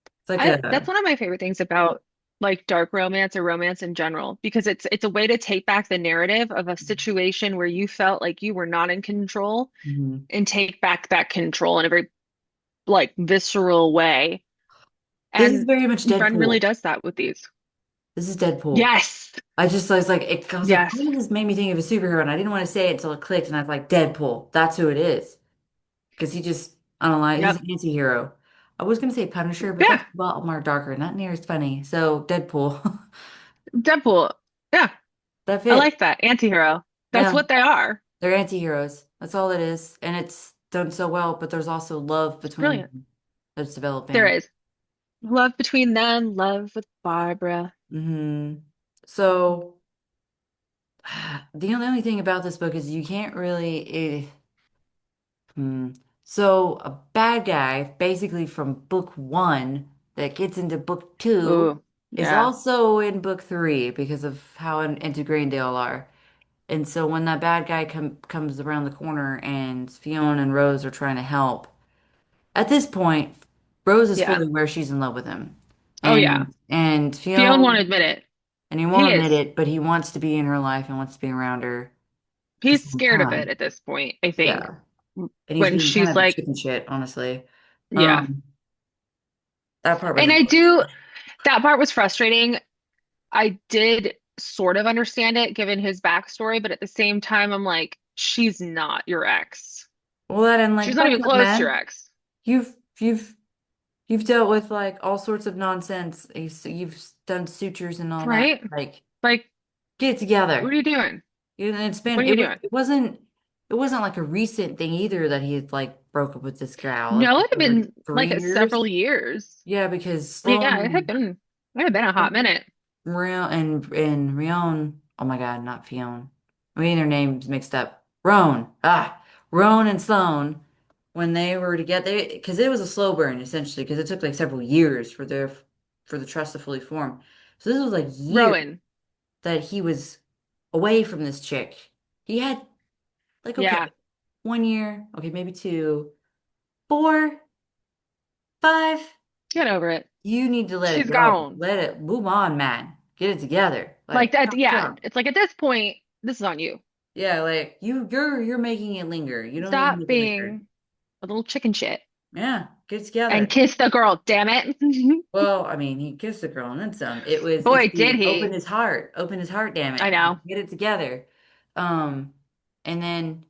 [SPEAKER 2] It's like
[SPEAKER 1] That's
[SPEAKER 2] a
[SPEAKER 1] one of my favorite things about like dark romance or romance in general, because it's a way to take back the narrative of a situation where you felt like you were not in control,
[SPEAKER 2] Mhm.
[SPEAKER 1] and take back that control in a very like visceral way.
[SPEAKER 2] This is
[SPEAKER 1] And
[SPEAKER 2] very much
[SPEAKER 1] Bren really
[SPEAKER 2] Deadpool.
[SPEAKER 1] does that with these.
[SPEAKER 2] This is Deadpool.
[SPEAKER 1] Yes.
[SPEAKER 2] I was like, I was like,
[SPEAKER 1] Yes.
[SPEAKER 2] why did this make me think of a superhero? And I didn't want to say it until it clicked, and I was like, Deadpool. That's who it is. Because he just, I don't know, he's
[SPEAKER 1] Yep.
[SPEAKER 2] an anti-hero. I was gonna say Punisher, but that's
[SPEAKER 1] Yeah.
[SPEAKER 2] a lot more darker, not near as funny. So Deadpool.
[SPEAKER 1] Deadpool. Yeah.
[SPEAKER 2] That
[SPEAKER 1] I
[SPEAKER 2] fits.
[SPEAKER 1] like that. Antihero. That's
[SPEAKER 2] Yeah.
[SPEAKER 1] what they are.
[SPEAKER 2] They're anti-heroes. That's all it is. And it's done so well, but there's also love
[SPEAKER 1] It's
[SPEAKER 2] between
[SPEAKER 1] brilliant.
[SPEAKER 2] them that's
[SPEAKER 1] There
[SPEAKER 2] developing.
[SPEAKER 1] is love between them, love with Barbara.
[SPEAKER 2] So the only thing about this book is you can't really So a bad guy, basically from book one, that gets into book two,
[SPEAKER 1] Ooh.
[SPEAKER 2] is
[SPEAKER 1] Yeah.
[SPEAKER 2] also in book three because of how integrated they all are. And so when that bad guy comes around the corner and Fiona and Rose are trying to help, at this point, Rose is
[SPEAKER 1] Yeah.
[SPEAKER 2] fully aware she's in love with him.
[SPEAKER 1] Oh yeah.
[SPEAKER 2] And
[SPEAKER 1] Fiona won't
[SPEAKER 2] Fiona,
[SPEAKER 1] admit it.
[SPEAKER 2] and he won't
[SPEAKER 1] He
[SPEAKER 2] admit
[SPEAKER 1] is.
[SPEAKER 2] it, but he wants to be in her life and wants to be around her at the
[SPEAKER 1] He's
[SPEAKER 2] same
[SPEAKER 1] scared of it
[SPEAKER 2] time.
[SPEAKER 1] at this point, I think.
[SPEAKER 2] Yeah. And he's
[SPEAKER 1] When
[SPEAKER 2] being kind
[SPEAKER 1] she's
[SPEAKER 2] of
[SPEAKER 1] like,
[SPEAKER 2] chicken shit, honestly.
[SPEAKER 1] yeah.
[SPEAKER 2] Um, that part
[SPEAKER 1] And
[SPEAKER 2] wasn't
[SPEAKER 1] I
[SPEAKER 2] fun.
[SPEAKER 1] do, that part was frustrating. I did sort of understand it given his backstory, but at the same time, I'm like, she's not your ex.
[SPEAKER 2] Well, that and
[SPEAKER 1] She's
[SPEAKER 2] like
[SPEAKER 1] not
[SPEAKER 2] buck
[SPEAKER 1] even
[SPEAKER 2] up,
[SPEAKER 1] close to your
[SPEAKER 2] man.
[SPEAKER 1] ex.
[SPEAKER 2] You've you've you've dealt with like all sorts of nonsense. You've done sutures and all that.
[SPEAKER 1] Right?
[SPEAKER 2] Like,
[SPEAKER 1] Like,
[SPEAKER 2] get it
[SPEAKER 1] what
[SPEAKER 2] together.
[SPEAKER 1] are you doing?
[SPEAKER 2] And
[SPEAKER 1] What are you doing?
[SPEAKER 2] it wasn't like a recent thing either that he had like broke up with this gal. It
[SPEAKER 1] No,
[SPEAKER 2] was
[SPEAKER 1] it had
[SPEAKER 2] like
[SPEAKER 1] been like
[SPEAKER 2] 3 years.
[SPEAKER 1] several years.
[SPEAKER 2] Yeah, because
[SPEAKER 1] Yeah,
[SPEAKER 2] Sloan
[SPEAKER 1] it had been a hot
[SPEAKER 2] and
[SPEAKER 1] minute.
[SPEAKER 2] Rion, oh my God, not Fionn. I'm getting their names mixed up. Roan and Sloan, when they were together, because it was a slow burn essentially, because it took like several years for their for the trust to fully form. So this was like years
[SPEAKER 1] Rowan.
[SPEAKER 2] that he was away from this chick. He had like, okay,
[SPEAKER 1] Yeah.
[SPEAKER 2] 1 year, okay, maybe two, 4, 5.
[SPEAKER 1] Get over it.
[SPEAKER 2] You need to let it
[SPEAKER 1] She's
[SPEAKER 2] go.
[SPEAKER 1] gone.
[SPEAKER 2] Let it move on, man. Get it together.
[SPEAKER 1] Like
[SPEAKER 2] Like,
[SPEAKER 1] that,
[SPEAKER 2] chop
[SPEAKER 1] yeah.
[SPEAKER 2] chop.
[SPEAKER 1] It's like at this point, this is on you.
[SPEAKER 2] Yeah, like you're making it linger. You don't need to
[SPEAKER 1] Stop
[SPEAKER 2] make it linger.
[SPEAKER 1] being a little chicken shit
[SPEAKER 2] Yeah, get it
[SPEAKER 1] and
[SPEAKER 2] together.
[SPEAKER 1] kiss the girl, damn it.
[SPEAKER 2] Well, I mean, he kissed the girl and then some. It's
[SPEAKER 1] Boy, did
[SPEAKER 2] the
[SPEAKER 1] he.
[SPEAKER 2] open his heart, damn
[SPEAKER 1] I
[SPEAKER 2] it.
[SPEAKER 1] know.
[SPEAKER 2] Get it together. Um, and then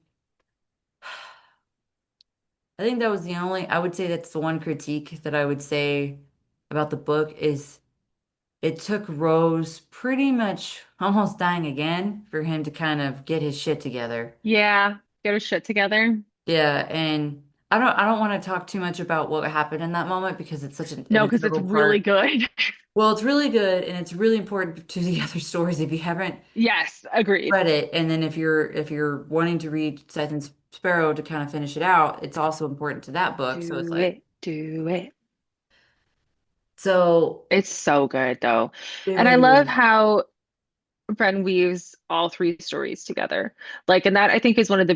[SPEAKER 2] I think that was the only, I would say that's the one critique that I would say about the book is it took Rose pretty much almost dying again for him to kind of get his shit together.
[SPEAKER 1] Yeah. Get her shit together.
[SPEAKER 2] Yeah, and I don't want to talk too much about what happened in that moment because it's such an
[SPEAKER 1] No, because it's
[SPEAKER 2] integral
[SPEAKER 1] really
[SPEAKER 2] part.
[SPEAKER 1] good.
[SPEAKER 2] Well, it's really good and it's really important to the other stories if you haven't
[SPEAKER 1] Yes, agreed.
[SPEAKER 2] read it. And then if you're wanting to read Scythe and Sparrow to kind of finish it out, it's also important to that book. So it's
[SPEAKER 1] Do
[SPEAKER 2] like
[SPEAKER 1] it. Do it.
[SPEAKER 2] so
[SPEAKER 1] It's so good though.
[SPEAKER 2] it
[SPEAKER 1] And I
[SPEAKER 2] really
[SPEAKER 1] love
[SPEAKER 2] is.
[SPEAKER 1] how Brynne weaves all three stories together. Like, and that I think is one of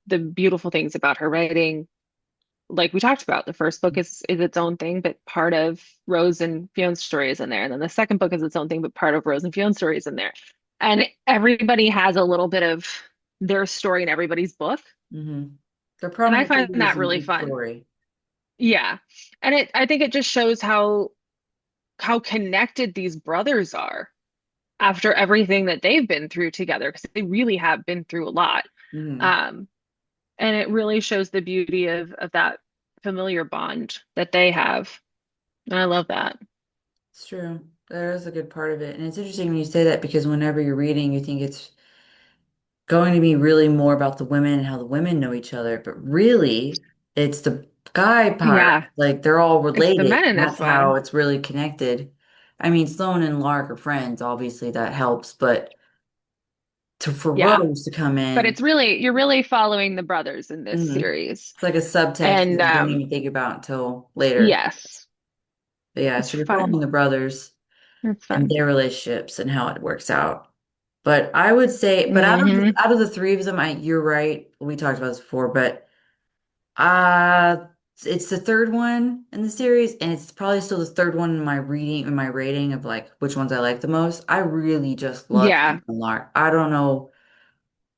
[SPEAKER 1] the beautiful things about her writing. Like we talked about, the first book is its own thing, but part of Rose and Fiona's story is in there. And then the second book is its own thing, but part of Rose and Fiona's story is in there. And everybody has a little bit of their story in everybody's book.
[SPEAKER 2] Hmm. They're
[SPEAKER 1] And I
[SPEAKER 2] prominent
[SPEAKER 1] find
[SPEAKER 2] figures
[SPEAKER 1] that
[SPEAKER 2] in
[SPEAKER 1] really
[SPEAKER 2] each
[SPEAKER 1] fun.
[SPEAKER 2] story.
[SPEAKER 1] Yeah. And I think it just shows how connected these brothers are after everything that they've been through together, because they really have been through a lot.
[SPEAKER 2] Hmm.
[SPEAKER 1] Um, and it really shows the beauty of that familiar bond that they have. And I love that.
[SPEAKER 2] It's true. There is a good part of it. And it's interesting when you say that because whenever you're reading, you think it's going to be really more about the women and how the women know each other, but really it's the guy part.
[SPEAKER 1] Yeah,
[SPEAKER 2] Like they're all
[SPEAKER 1] it's the
[SPEAKER 2] related.
[SPEAKER 1] men in this
[SPEAKER 2] That's how
[SPEAKER 1] one.
[SPEAKER 2] it's really connected. I mean, Sloane and Lark are friends, obviously that helps, but for
[SPEAKER 1] Yeah.
[SPEAKER 2] Rose to come
[SPEAKER 1] But
[SPEAKER 2] in,
[SPEAKER 1] you're really following the brothers in this
[SPEAKER 2] mhm,
[SPEAKER 1] series.
[SPEAKER 2] it's like a subtext
[SPEAKER 1] And
[SPEAKER 2] that you don't even think about until later.
[SPEAKER 1] yes,
[SPEAKER 2] But yeah,
[SPEAKER 1] it's
[SPEAKER 2] so you're following
[SPEAKER 1] fun.
[SPEAKER 2] the brothers
[SPEAKER 1] It's
[SPEAKER 2] and
[SPEAKER 1] fun.
[SPEAKER 2] their relationships and how it works out. But I would say, but
[SPEAKER 1] Hmm.
[SPEAKER 2] out of the three of them, you're right. We talked about this before, but uh it's the third one in the series, and it's probably still the third one in my rating of like which ones I like the most. I really just love
[SPEAKER 1] Yeah.
[SPEAKER 2] Ethan Lark. I don't know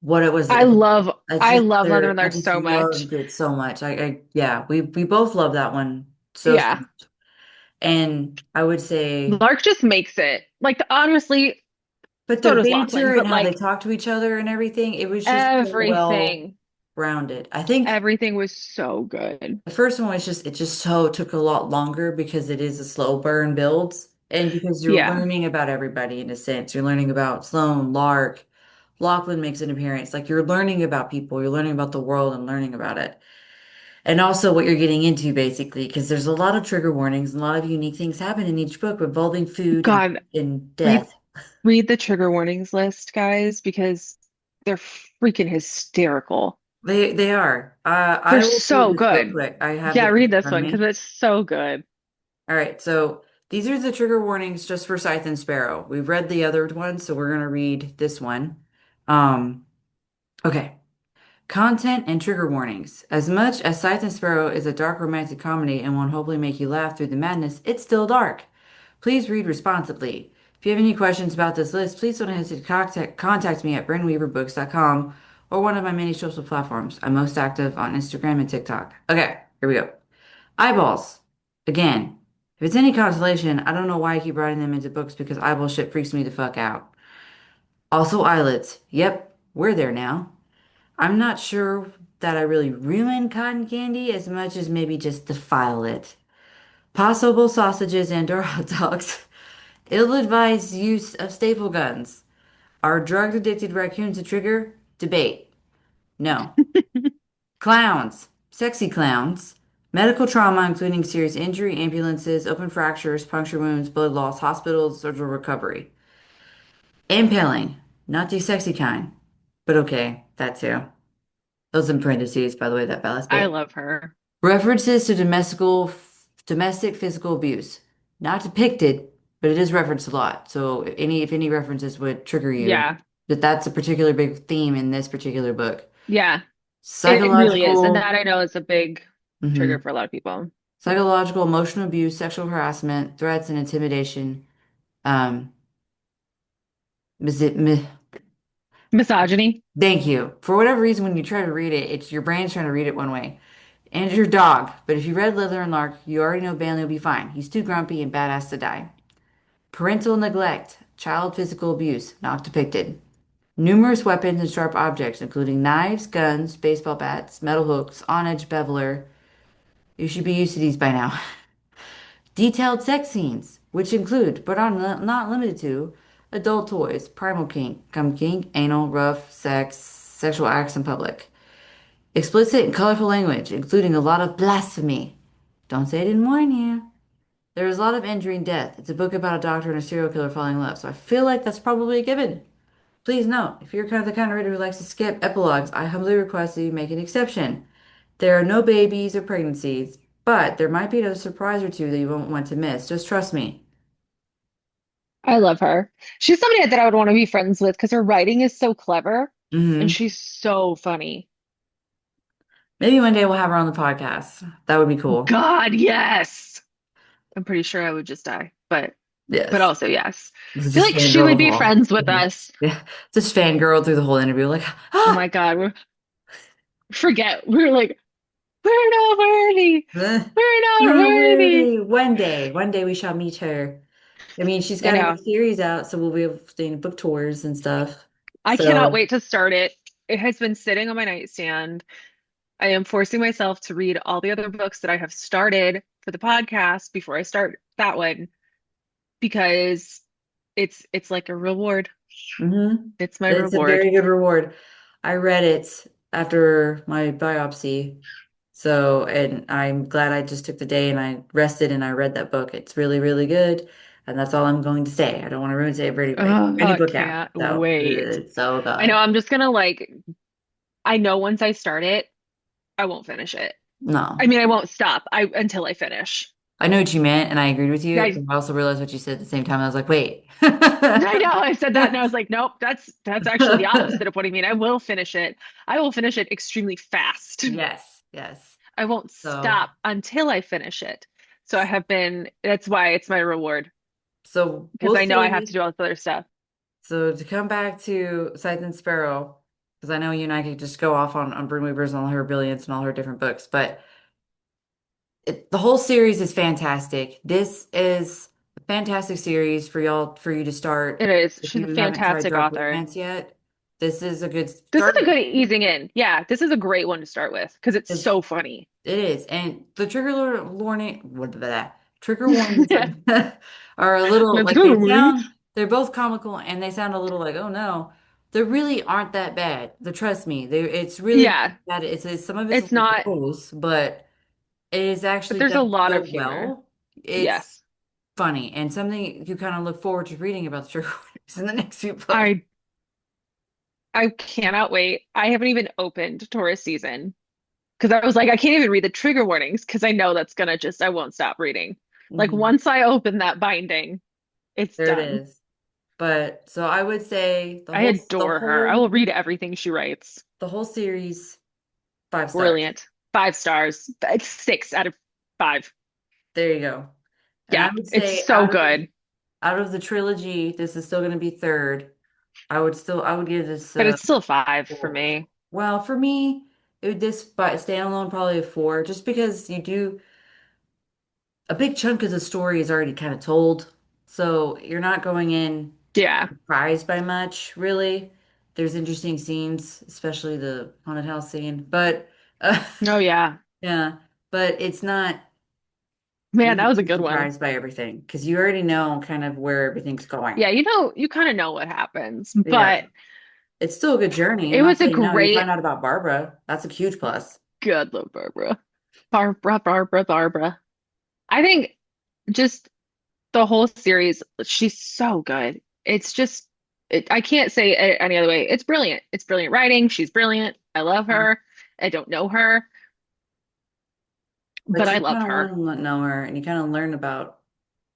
[SPEAKER 2] what it was.
[SPEAKER 1] I love
[SPEAKER 2] It's
[SPEAKER 1] I
[SPEAKER 2] just
[SPEAKER 1] love Leather and
[SPEAKER 2] I
[SPEAKER 1] Lark
[SPEAKER 2] just
[SPEAKER 1] so much.
[SPEAKER 2] loved it so much. Yeah, we both love that one so
[SPEAKER 1] Yeah.
[SPEAKER 2] much. And I would say,
[SPEAKER 1] Lark just makes it. Like honestly,
[SPEAKER 2] but
[SPEAKER 1] so
[SPEAKER 2] their
[SPEAKER 1] does Lachlan,
[SPEAKER 2] banter and
[SPEAKER 1] but
[SPEAKER 2] how they
[SPEAKER 1] like
[SPEAKER 2] talk to each other and everything, it was just so well
[SPEAKER 1] everything,
[SPEAKER 2] rounded. I think
[SPEAKER 1] everything was so good.
[SPEAKER 2] the first one was just it just so took a lot longer because it is a slow burn builds and because you're
[SPEAKER 1] Yeah.
[SPEAKER 2] learning about everybody in a sense. You're learning about Sloane, Lark, Lachlan makes an appearance. Like you're learning about people, you're learning about the world and learning about it. And also what you're getting into basically, because there's a lot of trigger warnings and a lot of unique things happen in each book involving food
[SPEAKER 1] God,
[SPEAKER 2] and
[SPEAKER 1] read
[SPEAKER 2] death.
[SPEAKER 1] read the trigger warnings list, guys, because they're freaking hysterical.
[SPEAKER 2] They are.
[SPEAKER 1] They're
[SPEAKER 2] I will do
[SPEAKER 1] so
[SPEAKER 2] this real
[SPEAKER 1] good.
[SPEAKER 2] quick. I have the
[SPEAKER 1] Yeah,
[SPEAKER 2] book
[SPEAKER 1] read
[SPEAKER 2] in
[SPEAKER 1] this
[SPEAKER 2] front of
[SPEAKER 1] one because
[SPEAKER 2] me.
[SPEAKER 1] it's so good.
[SPEAKER 2] All right, so these are the trigger warnings just for Scythe and Sparrow. We've read the other one, so we're gonna read this one. Um, okay. Content and trigger warnings. As much as Scythe and Sparrow is a dark romantic comedy and will hopefully make you laugh through the madness, it's still dark. Please read responsibly. If you have any questions about this list, please don't hesitate to contact me at brynweaverbooks.com or one of my many social platforms. I'm most active on Instagram and TikTok. Okay, here we go. Eyeballs. Again, if it's any consolation, I don't know why I keep writing them into books because eyeball shit freaks me the fuck out. Also, eyelids. Yep, we're there now. I'm not sure that I really ruin cotton candy as much as maybe just defile it. Possible sausages and or hot dogs. Ill-advised use of staple guns. Are drug-addicted raccoons a trigger? Debate. No. Clowns. Sexy clowns. Medical trauma, including serious injury, ambulances, open fractures, puncture wounds, blood loss, hospitals, surgical recovery. Impaling. Not the sexy kind. But okay, that too. Those in parentheses, by the way, that ballast
[SPEAKER 1] I
[SPEAKER 2] bit.
[SPEAKER 1] love her.
[SPEAKER 2] References to domestic physical abuse. Not depicted, but it is referenced a lot. So if any references would trigger you,
[SPEAKER 1] Yeah.
[SPEAKER 2] that's a particular big theme in this particular book.
[SPEAKER 1] Yeah. It really is. And
[SPEAKER 2] Psychological,
[SPEAKER 1] that I know is a big trigger
[SPEAKER 2] mhm.
[SPEAKER 1] for a lot of people.
[SPEAKER 2] Psychological, emotional abuse, sexual harassment, threats, and intimidation. Um, is it,
[SPEAKER 1] Misogyny.
[SPEAKER 2] thank you. For whatever reason, when you try to read it, it's your brain's trying to read it one way. And it's your dog. But if you read Leather and Lark, you already know Bailey will be fine. He's too grumpy and badass to die. Parental neglect, child physical abuse, not depicted. Numerous weapons and sharp objects, including knives, guns, baseball bats, metal hooks, on-edge beveler. You should be used to these by now. Detailed sex scenes, which include, but are not limited to, adult toys, primal kink, cum kink, anal, rough, sex, sexual acts in public. Explicit and colorful language, including a lot of blasphemy. Don't say I didn't warn you. There is a lot of injury and death. It's a book about a doctor and a serial killer falling in love, so I feel like that's probably a given. Please note, if you're the kind of reader who likes to skip epilogues, I humbly request that you make an exception. There are no babies or pregnancies, but there might be a surprise or two that you won't want to miss. Just trust me.
[SPEAKER 1] I love her. She's somebody that I would want to be friends with because her writing is so clever and
[SPEAKER 2] Hmm.
[SPEAKER 1] she's so funny.
[SPEAKER 2] Maybe one day we'll have her on the podcast. That would be cool.
[SPEAKER 1] God, yes. I'm pretty sure I would just die, but
[SPEAKER 2] Yes.
[SPEAKER 1] also yes.
[SPEAKER 2] This is
[SPEAKER 1] I feel
[SPEAKER 2] just
[SPEAKER 1] like she
[SPEAKER 2] fangirl the
[SPEAKER 1] would be
[SPEAKER 2] whole.
[SPEAKER 1] friends with
[SPEAKER 2] Mhm.
[SPEAKER 1] us.
[SPEAKER 2] Yeah. Just fangirl through the whole interview. Like,
[SPEAKER 1] Oh
[SPEAKER 2] ah,
[SPEAKER 1] my God, forget. We're like, we're not worthy.
[SPEAKER 2] eh,
[SPEAKER 1] We're not
[SPEAKER 2] not
[SPEAKER 1] worthy.
[SPEAKER 2] worthy. One day we shall meet her. I mean, she's
[SPEAKER 1] I
[SPEAKER 2] got a new
[SPEAKER 1] know.
[SPEAKER 2] series out, so we'll be able to do book tours and stuff.
[SPEAKER 1] I cannot
[SPEAKER 2] So,
[SPEAKER 1] wait to start it. It has been sitting on my nightstand. I am forcing myself to read all the other books that I have started for the podcast before I start that one because it's like a reward.
[SPEAKER 2] mhm.
[SPEAKER 1] It's my
[SPEAKER 2] It's a
[SPEAKER 1] reward.
[SPEAKER 2] very good reward. I read it after my biopsy. So, and I'm glad I just took the day and I rested and I read that book. It's really, really good. And that's all I'm going to say. I don't want to ruin it for anybody.
[SPEAKER 1] Oh,
[SPEAKER 2] Any
[SPEAKER 1] I
[SPEAKER 2] book out.
[SPEAKER 1] can't
[SPEAKER 2] So,
[SPEAKER 1] wait.
[SPEAKER 2] it's so
[SPEAKER 1] I know
[SPEAKER 2] good.
[SPEAKER 1] I'm just gonna like I know once I start it, I won't finish it. I
[SPEAKER 2] No,
[SPEAKER 1] mean, I won't stop I until I finish.
[SPEAKER 2] I know what you meant and I agreed with you.
[SPEAKER 1] I
[SPEAKER 2] But I also realized what you said at the same time. I was like, wait.
[SPEAKER 1] I know I said that and I was like, nope, that's actually the opposite of what I mean. I will finish it. I will finish it extremely fast.
[SPEAKER 2] Yes, yes.
[SPEAKER 1] I won't
[SPEAKER 2] So,
[SPEAKER 1] stop until I finish it. So I have been, that's why it's my reward
[SPEAKER 2] so
[SPEAKER 1] because
[SPEAKER 2] we'll
[SPEAKER 1] I know I have
[SPEAKER 2] see.
[SPEAKER 1] to do all this other stuff.
[SPEAKER 2] So to come back to Scythe and Sparrow, because I know you and I could just go off on Brynne Weaver's and all her brilliance and all her different books, but the whole series is fantastic. This is a fantastic series for you to start
[SPEAKER 1] It is.
[SPEAKER 2] if
[SPEAKER 1] She's a
[SPEAKER 2] you haven't tried
[SPEAKER 1] fantastic
[SPEAKER 2] dark
[SPEAKER 1] author.
[SPEAKER 2] romance yet. This is a good
[SPEAKER 1] This is
[SPEAKER 2] start.
[SPEAKER 1] a good easing in. Yeah, this is a great one to start with because it's
[SPEAKER 2] It's
[SPEAKER 1] so funny.
[SPEAKER 2] It is, and the warning, what that trigger warnings are a little
[SPEAKER 1] Let's
[SPEAKER 2] like
[SPEAKER 1] go, Wings.
[SPEAKER 2] they're both comical and they sound a little like, oh no, they really aren't that bad. Trust me, it's really not
[SPEAKER 1] Yeah,
[SPEAKER 2] bad. Some of it's a
[SPEAKER 1] it's
[SPEAKER 2] little
[SPEAKER 1] not,
[SPEAKER 2] gross, but it is
[SPEAKER 1] but
[SPEAKER 2] actually
[SPEAKER 1] there's a
[SPEAKER 2] done
[SPEAKER 1] lot
[SPEAKER 2] so
[SPEAKER 1] of humor.
[SPEAKER 2] well. It's
[SPEAKER 1] Yes.
[SPEAKER 2] funny and something you kind of look forward to reading about the trigger warnings in the next few books.
[SPEAKER 1] I I cannot wait. I haven't even opened Taurus season because I was like, I can't even read the trigger warnings because I know that's gonna just, I won't stop reading. Like
[SPEAKER 2] Mhm.
[SPEAKER 1] once I open that binding, it's
[SPEAKER 2] There it
[SPEAKER 1] done.
[SPEAKER 2] is. But so I would say
[SPEAKER 1] I adore her. I will read everything she writes.
[SPEAKER 2] the whole series 5 stars.
[SPEAKER 1] Brilliant. 5 stars. It's 6 out of 5.
[SPEAKER 2] There you go. And I
[SPEAKER 1] Yeah,
[SPEAKER 2] would
[SPEAKER 1] it's
[SPEAKER 2] say
[SPEAKER 1] so good.
[SPEAKER 2] out of the trilogy, this is still going to be third. I would give this
[SPEAKER 1] But it's still 5 for
[SPEAKER 2] four.
[SPEAKER 1] me.
[SPEAKER 2] Well, for me, it would this by standalone probably a 4, just because you do a big chunk of the story is already kind of told. So you're not going in
[SPEAKER 1] Yeah.
[SPEAKER 2] surprised by much, really. There's interesting scenes, especially the haunted house scene. But
[SPEAKER 1] Oh yeah.
[SPEAKER 2] yeah, but it's not. You're
[SPEAKER 1] Man, that
[SPEAKER 2] not
[SPEAKER 1] was a
[SPEAKER 2] too
[SPEAKER 1] good one.
[SPEAKER 2] surprised by everything because you already know kind of where everything's going.
[SPEAKER 1] Yeah, you kind of know what happens,
[SPEAKER 2] Yeah.
[SPEAKER 1] but
[SPEAKER 2] It's still a good journey. I'm
[SPEAKER 1] it
[SPEAKER 2] not
[SPEAKER 1] was a
[SPEAKER 2] saying no. You
[SPEAKER 1] great
[SPEAKER 2] find out about Barbara. That's a huge plus.
[SPEAKER 1] good love Barbara. Barbara. I think just the whole series, she's so good. It's just I can't say it any other way. It's brilliant. It's brilliant writing. She's brilliant. I love
[SPEAKER 2] Mhm.
[SPEAKER 1] her. I don't know her,
[SPEAKER 2] But
[SPEAKER 1] but I
[SPEAKER 2] you
[SPEAKER 1] love
[SPEAKER 2] kind of
[SPEAKER 1] her.
[SPEAKER 2] want to know her and you kind of learn about.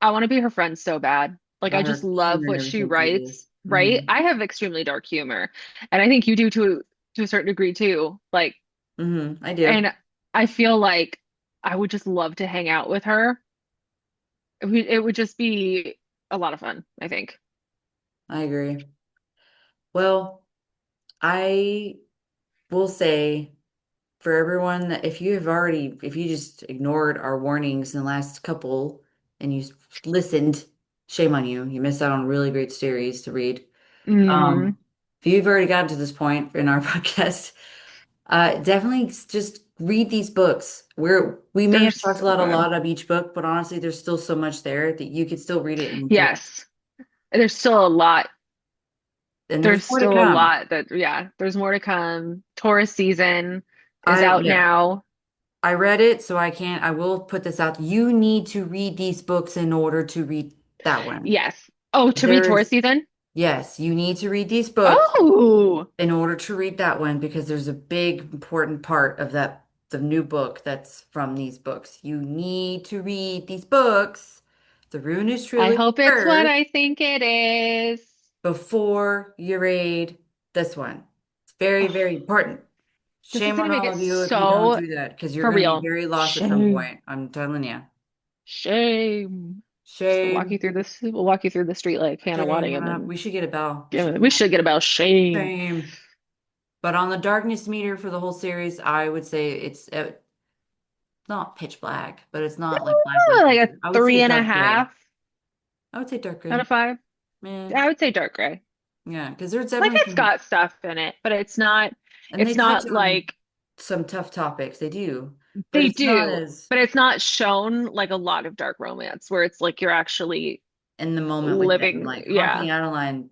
[SPEAKER 1] I want to be her friend so bad. Like I
[SPEAKER 2] About
[SPEAKER 1] just
[SPEAKER 2] her
[SPEAKER 1] love
[SPEAKER 2] humor and
[SPEAKER 1] what she
[SPEAKER 2] everything too
[SPEAKER 1] writes,
[SPEAKER 2] is.
[SPEAKER 1] right? I have extremely dark humor, and I think you do to a certain degree too. Like,
[SPEAKER 2] I do.
[SPEAKER 1] and I feel like I would just love to hang out with her. It would just be a lot of fun, I think.
[SPEAKER 2] I agree. Well, I will say for everyone that if you just ignored our warnings in the last couple and you listened, shame on you. You missed out on a really great series to read.
[SPEAKER 1] Hmm.
[SPEAKER 2] If you've already gotten to this point in our podcast, definitely just read these books. We may
[SPEAKER 1] They're
[SPEAKER 2] have talked
[SPEAKER 1] so
[SPEAKER 2] a
[SPEAKER 1] good.
[SPEAKER 2] lot of each book, but honestly, there's still so much there that you could still read it and enjoy.
[SPEAKER 1] Yes. There's still a lot.
[SPEAKER 2] And there's
[SPEAKER 1] There's
[SPEAKER 2] more to
[SPEAKER 1] still a
[SPEAKER 2] come.
[SPEAKER 1] lot that, yeah, there's more to come. Taurus season is
[SPEAKER 2] I
[SPEAKER 1] out
[SPEAKER 2] yeah,
[SPEAKER 1] now.
[SPEAKER 2] I read it, so I will put this out. You need to read these books in order to read that one.
[SPEAKER 1] Yes. Oh, to read
[SPEAKER 2] There
[SPEAKER 1] Taurus
[SPEAKER 2] is,
[SPEAKER 1] season?
[SPEAKER 2] yes, you need to read these books
[SPEAKER 1] Oh,
[SPEAKER 2] in order to read that one because there's a big important part of the new book that's from these books. You need to read these books, the Ruinous
[SPEAKER 1] I
[SPEAKER 2] Trilogy
[SPEAKER 1] hope it's what
[SPEAKER 2] first
[SPEAKER 1] I think it is.
[SPEAKER 2] before you read this one. It's very, very
[SPEAKER 1] Oh,
[SPEAKER 2] important.
[SPEAKER 1] this is
[SPEAKER 2] Shame
[SPEAKER 1] gonna
[SPEAKER 2] on
[SPEAKER 1] make
[SPEAKER 2] all
[SPEAKER 1] it
[SPEAKER 2] of you if you don't
[SPEAKER 1] so
[SPEAKER 2] do that because you're
[SPEAKER 1] for
[SPEAKER 2] going to be
[SPEAKER 1] real.
[SPEAKER 2] very lost at some
[SPEAKER 1] Shame.
[SPEAKER 2] point. I'm telling you.
[SPEAKER 1] Shame. Just walk you
[SPEAKER 2] Shame.
[SPEAKER 1] through this. We'll walk you through the street like Hannah
[SPEAKER 2] Shame.
[SPEAKER 1] Waddingham and
[SPEAKER 2] We should get a bell. We
[SPEAKER 1] yeah,
[SPEAKER 2] should get a
[SPEAKER 1] we
[SPEAKER 2] bell.
[SPEAKER 1] should get about shame.
[SPEAKER 2] Shame. But on the darkness meter for the whole series, I would say it's not pitch black, but it's not like black, black,
[SPEAKER 1] Oh, like
[SPEAKER 2] black.
[SPEAKER 1] a
[SPEAKER 2] I would say
[SPEAKER 1] three and a
[SPEAKER 2] dark gray.
[SPEAKER 1] half
[SPEAKER 2] I would say dark
[SPEAKER 1] out
[SPEAKER 2] gray.
[SPEAKER 1] of five.
[SPEAKER 2] Yeah.
[SPEAKER 1] I would say dark gray.
[SPEAKER 2] Yeah. Because there's
[SPEAKER 1] Like
[SPEAKER 2] definitely
[SPEAKER 1] it's got stuff in it, but it's not.
[SPEAKER 2] and they
[SPEAKER 1] It's
[SPEAKER 2] touch
[SPEAKER 1] not
[SPEAKER 2] on
[SPEAKER 1] like
[SPEAKER 2] some tough topics. They do, but
[SPEAKER 1] they
[SPEAKER 2] it's not
[SPEAKER 1] do,
[SPEAKER 2] as
[SPEAKER 1] but it's not shown like a lot of dark romance where it's like you're actually
[SPEAKER 2] in the moment with them.
[SPEAKER 1] living.
[SPEAKER 2] Like
[SPEAKER 1] Yeah.
[SPEAKER 2] Honking Adeline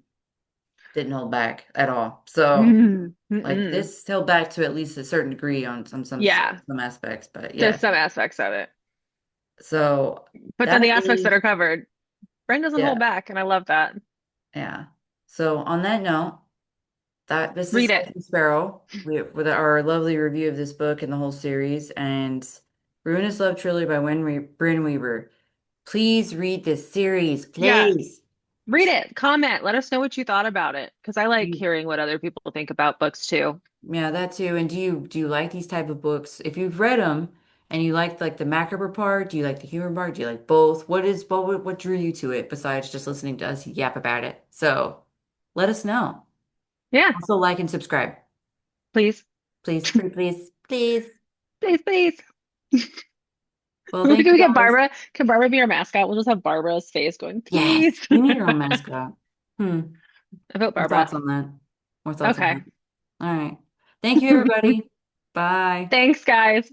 [SPEAKER 2] didn't hold back at all. So
[SPEAKER 1] Mm,
[SPEAKER 2] like
[SPEAKER 1] mm-mm.
[SPEAKER 2] this held back to at least a certain degree on
[SPEAKER 1] Yeah,
[SPEAKER 2] some aspects. But
[SPEAKER 1] to
[SPEAKER 2] yeah.
[SPEAKER 1] some aspects of it.
[SPEAKER 2] So
[SPEAKER 1] But then
[SPEAKER 2] that
[SPEAKER 1] the aspects that
[SPEAKER 2] is
[SPEAKER 1] are covered, Brynne doesn't hold
[SPEAKER 2] yeah.
[SPEAKER 1] back, and I love that.
[SPEAKER 2] Yeah. So on that note, that this is
[SPEAKER 1] Read
[SPEAKER 2] Scythe
[SPEAKER 1] it.
[SPEAKER 2] and Sparrow with our lovely review of this book and the whole series and Ruinous Love Trilogy by Brynne Weaver. Please read this series,
[SPEAKER 1] Yes.
[SPEAKER 2] please.
[SPEAKER 1] Read it. Comment. Let us know what you thought about it because I like
[SPEAKER 2] You,
[SPEAKER 1] hearing what other people think about books too.
[SPEAKER 2] yeah, that too. And do you like these type of books? If you've read them and you like the macabre part, do you like the humor part? Do you like both? What drew you to it besides just listening to us yap about it? So let us know.
[SPEAKER 1] Yeah,
[SPEAKER 2] Also like and subscribe.
[SPEAKER 1] please.
[SPEAKER 2] Please, pretty please, please.
[SPEAKER 1] Please, please.
[SPEAKER 2] Well,
[SPEAKER 1] Can
[SPEAKER 2] thank you
[SPEAKER 1] we get
[SPEAKER 2] guys.
[SPEAKER 1] Barbara? Can Barbara be our mascot? We'll just have Barbara's face going,
[SPEAKER 2] Yes,
[SPEAKER 1] please.
[SPEAKER 2] we need our own mascot. Hmm.
[SPEAKER 1] I vote
[SPEAKER 2] More
[SPEAKER 1] Barbara.
[SPEAKER 2] thoughts on that. More thoughts on
[SPEAKER 1] Okay.
[SPEAKER 2] that. All right. Thank you, everybody. Bye.
[SPEAKER 1] Thanks, guys.